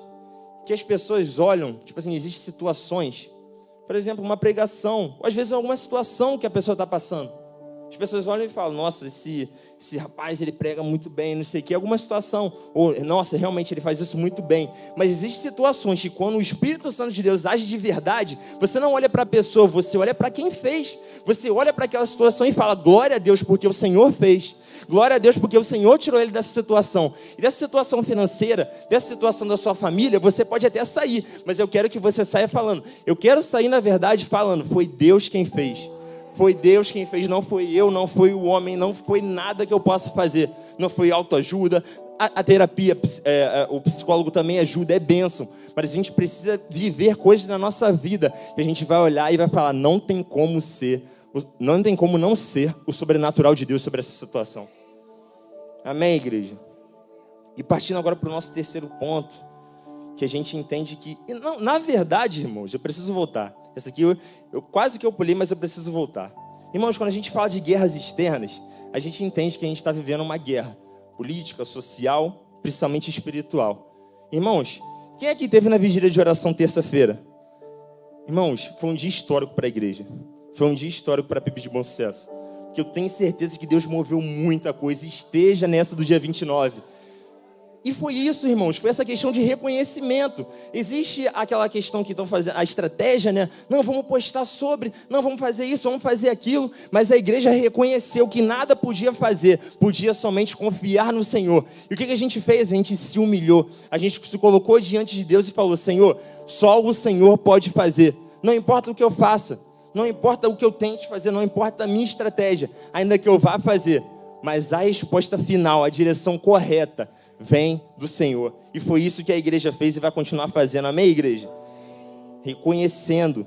que as pessoas olham, tipo assim, existem situações, por exemplo, uma pregação, ou às vezes alguma situação que a pessoa está passando. As pessoas olham e falam, nossa, esse rapaz, ele prega muito bem, não sei o que, alguma situação. Ou, nossa, realmente ele faz isso muito bem. Mas existem situações que quando o Espírito Santo de Deus age de verdade, você não olha para a pessoa, você olha para quem fez. Você olha para aquela situação e fala, glória a Deus, porque o Senhor fez. Glória a Deus, porque o Senhor tirou ele dessa situação. E dessa situação financeira, dessa situação da sua família, você pode até sair. Mas eu quero que você saia falando. Eu quero sair, na verdade, falando, foi Deus quem fez. Foi Deus quem fez, não foi eu, não foi o homem, não foi nada que eu possa fazer. Não foi autoajuda, a terapia, o psicólogo também ajuda, é bênção. Mas a gente precisa viver coisas na nossa vida. E a gente vai olhar e vai falar, não tem como não ser o sobrenatural de Deus sobre essa situação. Amém, igreja? E partindo agora para o nosso terceiro ponto, que a gente entende que, não, na verdade, irmãos, eu preciso voltar. Essa aqui eu quase que eu pulei, mas eu preciso voltar. Irmãos, quando a gente fala de guerras externas, a gente entende que a gente está vivendo uma guerra política, social, principalmente espiritual. Irmãos, quem aqui teve na vigília de oração terça-feira? Irmãos, foi um dia histórico para a igreja. Foi um dia histórico para a PIB de Bom Sucesso. Porque eu tenho certeza que Deus moveu muita coisa. Esteja nessa do dia 29. E foi isso, irmãos, foi essa questão de reconhecimento. Existe aquela questão que estão fazendo, a estratégia, né? Não, vamos postar sobre, não, vamos fazer isso, vamos fazer aquilo. Mas a igreja reconheceu que nada podia fazer, podia somente confiar no Senhor. E o que a gente fez? A gente se humilhou, a gente se colocou diante de Deus e falou: Senhor, só o Senhor pode fazer. Não importa o que eu faça, não importa o que eu tente fazer, não importa a minha estratégia, ainda que eu vá fazer. Mas a resposta final, a direção correta, vem do Senhor. E foi isso que a igreja fez e vai continuar fazendo. Amém, igreja? Reconhecendo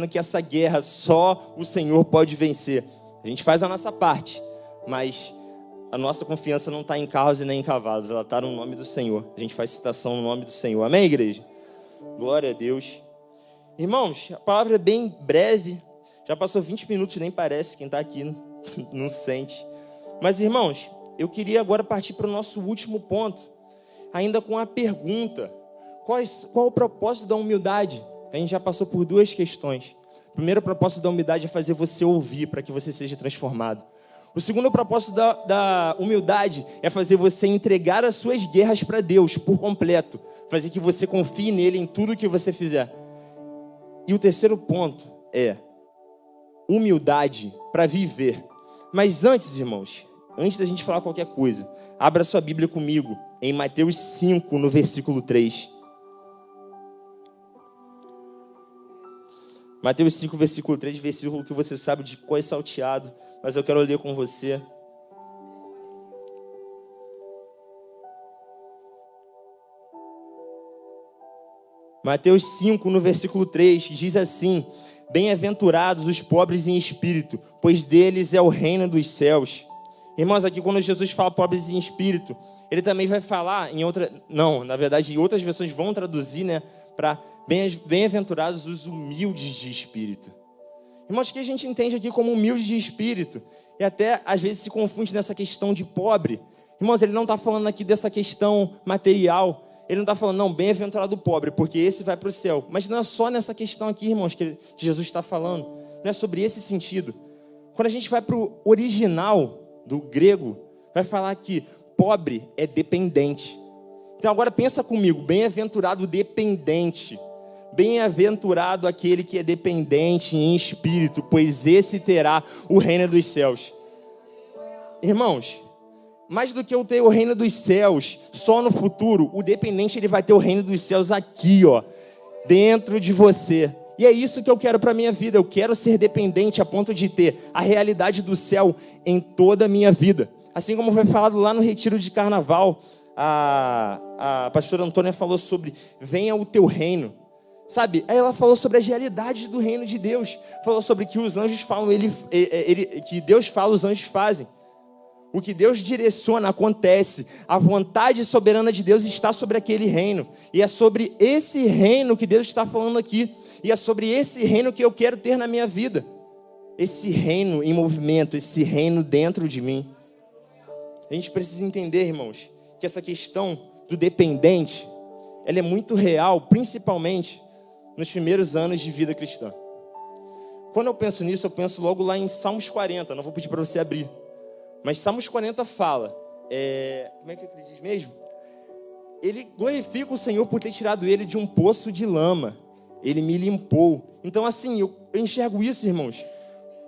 que essa guerra só o Senhor pode vencer. A gente faz a nossa parte, mas a nossa confiança não está em carros e nem em cavalos, ela está no nome do Senhor. A gente faz citação no nome do Senhor. Amém, igreja? Glória a Deus. Irmãos, a palavra é bem breve. Já passou 20 minutos, nem parece. Quem está aqui não sente. Mas, irmãos, eu queria agora partir para o nosso último ponto, ainda com a pergunta: qual o propósito da humildade? A gente já passou por duas questões. O primeiro propósito da humildade é fazer você ouvir para que você seja transformado. O segundo propósito da humildade é fazer você entregar as suas guerras para Deus por completo, fazer que você confie nele em tudo que você fizer. E o terceiro ponto é humildade para viver. Mas antes, irmãos, antes da gente falar qualquer coisa, abra sua Bíblia comigo em Mateus 5, no versículo 3. Mateus 5, versículo 3, versículo que você sabe de cor e salteado, mas eu quero ler com você. Mateus 5, no versículo 3, diz assim: Bem-aventurados os pobres em espírito, pois deles é o reino dos céus. Irmãos, aqui quando Jesus fala pobres em espírito, ele também vai falar em outra... Não, na verdade, em outras versões vão traduzir, né, para bem-aventurados os humildes de espírito. Irmãos, o que a gente entende aqui como humilde de espírito, e até às vezes se confunde nessa questão de pobre. Irmãos, ele não está falando aqui dessa questão material. Ele não está falando, não, bem-aventurado o pobre, porque esse vai para o céu. Mas não é só nessa questão aqui, irmãos, que Jesus está falando. Não é sobre esse sentido. Quando a gente vai para o original do grego, vai falar que pobre é dependente. Então agora pensa comigo, bem-aventurado dependente. Bem-aventurado aquele que é dependente em espírito, pois esse terá o reino dos céus. Irmãos, mais do que eu ter o reino dos céus só no futuro, o dependente ele vai ter o reino dos céus aqui, ó, dentro de você. E é isso que eu quero para a minha vida. Eu quero ser dependente a ponto de ter a realidade do céu em toda a minha vida. Assim como foi falado lá no retiro de carnaval, a pastora Antônia falou sobre venha o teu reino. Sabe? Aí ela falou sobre as realidades do reino de Deus. Falou sobre que os anjos falam, que Deus fala, os anjos fazem. O que Deus direciona acontece. A vontade soberana de Deus está sobre aquele reino. E é sobre esse reino que Deus está falando aqui. E é sobre esse reino que eu quero ter na minha vida. Esse reino em movimento, esse reino dentro de mim. A gente precisa entender, irmãos, que essa questão do dependente, ela é muito real, principalmente nos primeiros anos de vida cristã. Quando eu penso nisso, eu penso logo lá em Salmos 40. Não vou pedir para você abrir. Mas Salmos 40 fala, como é que ele diz mesmo? Ele glorifica o Senhor por ter tirado ele de um poço de lama. Ele me limpou. Então assim, eu enxergo isso, irmãos,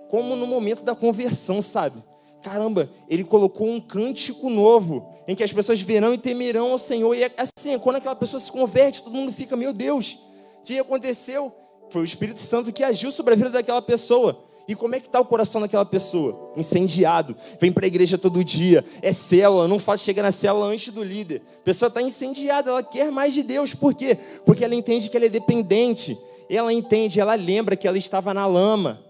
como no momento da conversão, sabe? Caramba, ele colocou um cântico novo, em que as pessoas verão e temerão ao Senhor. E assim, quando aquela pessoa se converte, todo mundo fica, meu Deus, o que aconteceu? Foi o Espírito Santo que agiu sobre a vida daquela pessoa. E como é que está o coração daquela pessoa? Incendiado, vem para a igreja todo dia, é célula, não falta chegar na célula antes do líder. A pessoa está incendiada, ela quer mais de Deus. Por quê? Porque ela entende que ela é dependente. Ela entende, ela lembra que ela estava na lama.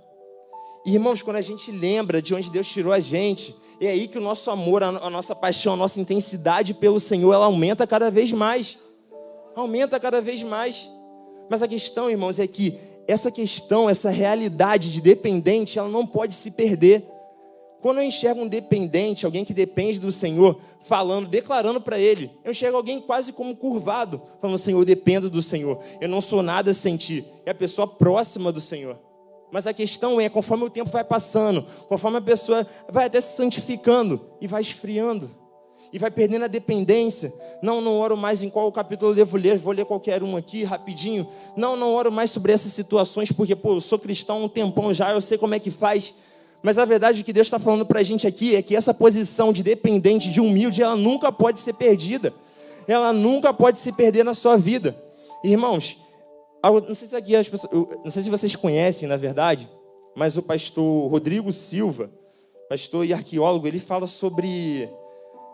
E, irmãos, quando a gente lembra de onde Deus tirou a gente, é aí que o nosso amor, a nossa paixão, a nossa intensidade pelo Senhor, ela aumenta cada vez mais. Aumenta cada vez mais. Mas a questão, irmãos, é que essa questão, essa realidade de dependente, ela não pode se perder. Quando eu enxergo um dependente, alguém que depende do Senhor, falando, declarando para Ele, eu enxergo alguém quase como curvado, falando, Senhor, eu dependo do Senhor, eu não sou nada sem Ti. É a pessoa próxima do Senhor. Mas a questão é, conforme o tempo vai passando, conforme a pessoa vai até se santificando e vai esfriando. e vai perdendo a dependência. Não oro mais em qual capítulo eu devo ler, vou ler qualquer um aqui, rapidinho. Não oro mais sobre essas situações, porque, eu sou cristão há um tempão já, eu sei como é que faz. Mas a verdade, o que Deus está falando para a gente aqui é que essa posição de dependente, de humilde, ela nunca pode ser perdida. Ela nunca pode se perder na sua vida. Irmãos, não sei se aqui não sei se vocês conhecem, na verdade, mas o pastor Rodrigo Silva, pastor e arqueólogo, ele fala sobre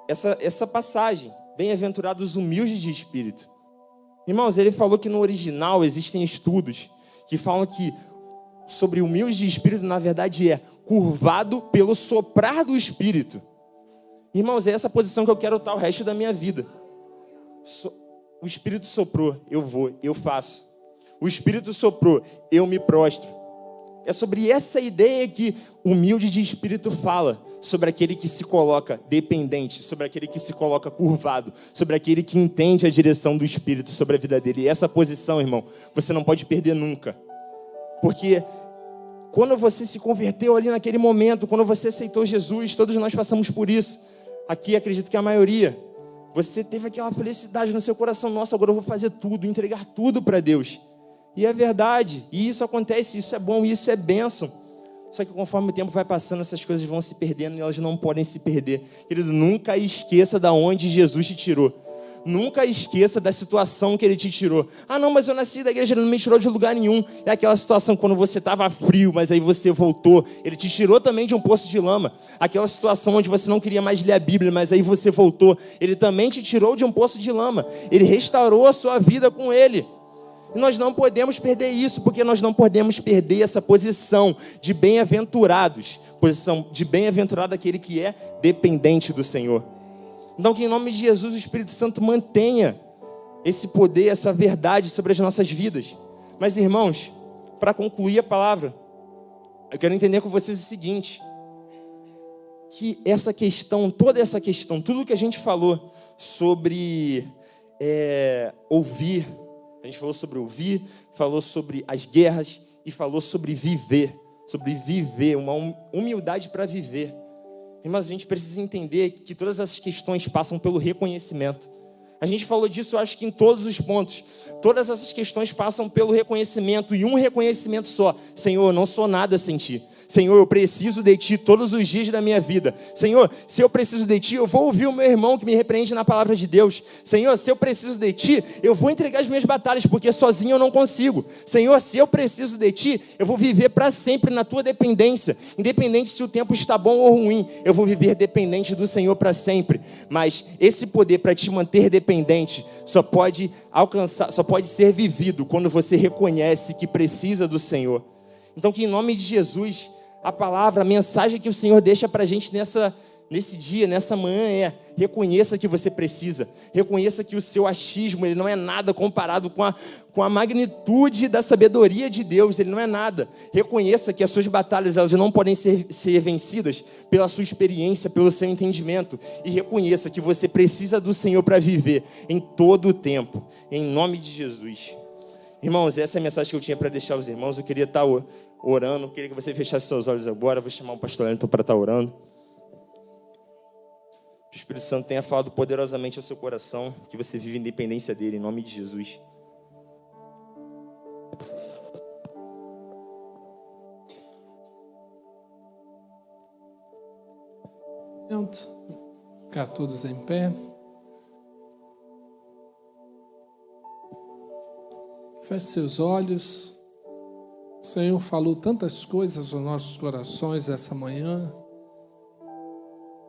essa passagem, bem-aventurados os humildes de espírito. Irmãos, ele falou que no original existem estudos que falam que sobre humildes de espírito, na verdade, é curvado pelo soprar do Espírito. Irmãos, é essa posição que eu quero estar o resto da minha vida. O Espírito soprou, eu vou, eu faço. O Espírito soprou, eu me prostro. É sobre essa ideia que humilde de espírito fala, sobre aquele que se coloca dependente, sobre aquele que se coloca curvado, sobre aquele que entende a direção do Espírito sobre a vida dele. E essa posição, irmão, você não pode perder nunca. Porque quando você se converteu ali naquele momento, quando você aceitou Jesus, todos nós passamos por isso. Aqui acredito que a maioria. Você teve aquela felicidade no seu coração. Nossa, agora eu vou fazer tudo, entregar tudo para Deus. E é verdade, e isso acontece, isso é bom, isso é bênção. Só que conforme o tempo vai passando, essas coisas vão se perdendo e elas não podem se perder. Querido, nunca esqueça de onde Jesus te tirou. Nunca esqueça da situação que Ele te tirou. Ah, não, mas eu nasci da igreja, Ele não me tirou de lugar nenhum. É aquela situação quando você estava frio, mas aí você voltou. Ele te tirou também de um poço de lama. Aquela situação onde você não queria mais ler a Bíblia, mas aí você voltou. Ele também te tirou de um poço de lama. Ele restaurou a sua vida com Ele. E nós não podemos perder isso, porque nós não podemos perder essa posição de bem-aventurados. Posição de bem-aventurado aquele que é dependente do Senhor. Então, que em nome de Jesus o Espírito Santo mantenha esse poder, essa verdade sobre as nossas vidas. Mas, irmãos, para concluir a palavra, eu quero entender com vocês o seguinte, que essa questão, toda essa questão, tudo que a gente falou sobre ouvir, a gente falou sobre ouvir, falou sobre as guerras e falou sobre viver, uma humildade para viver. Mas a gente precisa entender que todas essas questões passam pelo reconhecimento. A gente falou disso, eu acho que em todos os pontos. Todas essas questões passam pelo reconhecimento, e um reconhecimento só. Senhor, eu não sou nada sem Ti. Senhor, eu preciso de Ti todos os dias da minha vida. Senhor, se eu preciso de Ti, eu vou ouvir o meu irmão que me repreende na palavra de Deus. Senhor, se eu preciso de Ti, eu vou entregar as minhas batalhas, porque sozinho eu não consigo. Senhor, se eu preciso de Ti, eu vou viver para sempre na Tua dependência. Independente se o tempo está bom ou ruim, eu vou viver dependente do Senhor para sempre. Mas esse poder para te manter dependente só pode ser vivido quando você reconhece que precisa do Senhor. Então, que em nome de Jesus, a palavra, a mensagem que o Senhor deixa para a gente nesse dia, nessa manhã é: reconheça que você precisa, reconheça que o seu achismo ele não é nada comparado com a magnitude da sabedoria de Deus, ele não é nada. Reconheça que as suas batalhas elas não podem ser vencidas pela sua experiência, pelo seu entendimento, e reconheça que você precisa do Senhor para viver em todo o tempo, em nome de Jesus. Irmãos, essa é a mensagem que eu tinha para deixar aos irmãos. Eu queria estar orando, queria que você fechasse seus olhos agora. Eu vou chamar o pastor Wellington para estar orando. Que o Espírito Santo tenha falado poderosamente ao seu coração, que você vive em dependência dele, em nome de Jesus. Ficar todos em pé. Feche seus olhos. O Senhor falou tantas coisas aos nossos corações essa manhã.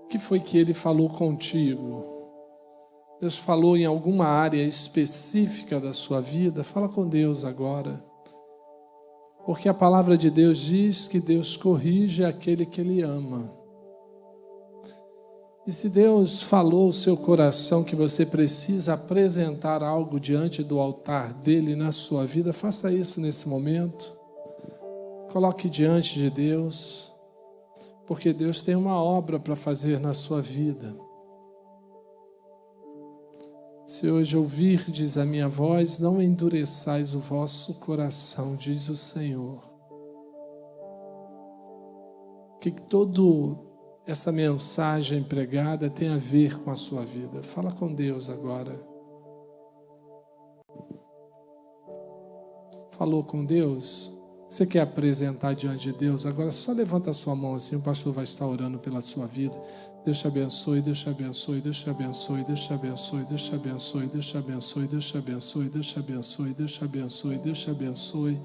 O que foi que Ele falou contigo? Deus falou em alguma área específica da sua vida? Fala com Deus agora. Porque a palavra de Deus diz que Deus corrige aquele que Ele ama. E se Deus falou ao seu coração que você precisa apresentar algo diante do altar dele na sua vida, faça isso nesse momento. Coloque diante de Deus, porque Deus tem uma obra para fazer na sua vida. Se hoje ouvirdes a minha voz, não endureçais o vosso coração, diz o Senhor. Que todo essa mensagem pregada tem a ver com a sua vida. Fala com Deus agora. Falou com Deus? Você quer apresentar diante de Deus? Agora só levanta a sua mão assim, o pastor vai estar orando pela sua vida. Deus te abençoe, Deus te abençoe, Deus te abençoe, Deus te abençoe, Deus te abençoe, Deus te abençoe, Deus te abençoe, Deus te abençoe, Deus te abençoe, Deus te abençoe.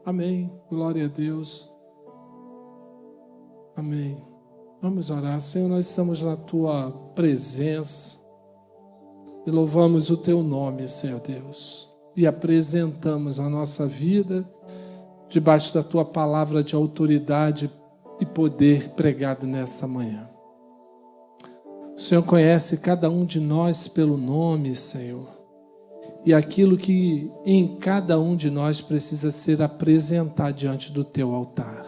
Amém. Glória a Deus. Amém. Vamos orar. Senhor, nós estamos na Tua presença e louvamos o Teu nome, Senhor Deus. E apresentamos a nossa vida debaixo da Tua palavra de autoridade e poder pregado nessa manhã. O Senhor conhece cada um de nós pelo nome, Senhor. E aquilo que em cada um de nós precisa ser apresentado diante do Teu altar.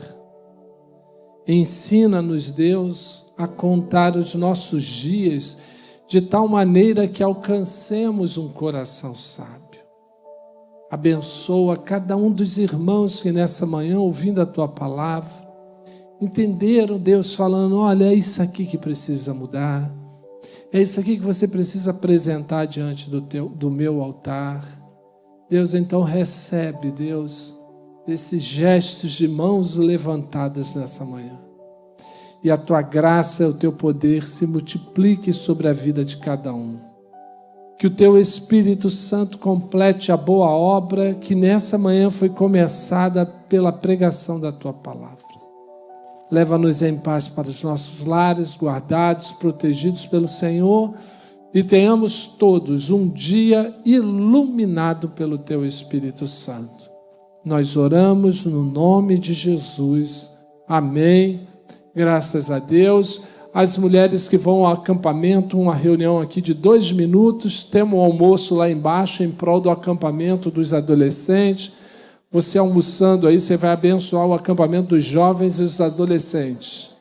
Ensina-nos, Deus, a contar os nossos dias de tal maneira que alcancemos um coração sábio. Abençoa cada um dos irmãos que nessa manhã, ouvindo a Tua palavra, entenderam, Deus, falando, olha, é isso aqui que precisa mudar, é isso aqui que você precisa apresentar diante do meu altar. Deus, então recebe, Deus, esses gestos de mãos levantadas nessa manhã. E a Tua graça e o Teu poder se multiplique sobre a vida de cada um. Que o Teu Espírito Santo complete a boa obra que nessa manhã foi começada pela pregação da Tua palavra. Leva-nos em paz para os nossos lares, guardados, protegidos pelo Senhor, e tenhamos todos um dia iluminado pelo Teu Espírito Santo. Nós oramos no nome de Jesus. Amém. Graças a Deus. As mulheres que vão ao acampamento, uma reunião aqui de 2 minutos, temos um almoço lá embaixo em prol do acampamento dos adolescentes. Você almoçando aí, você vai abençoar o acampamento dos jovens e dos adolescentes.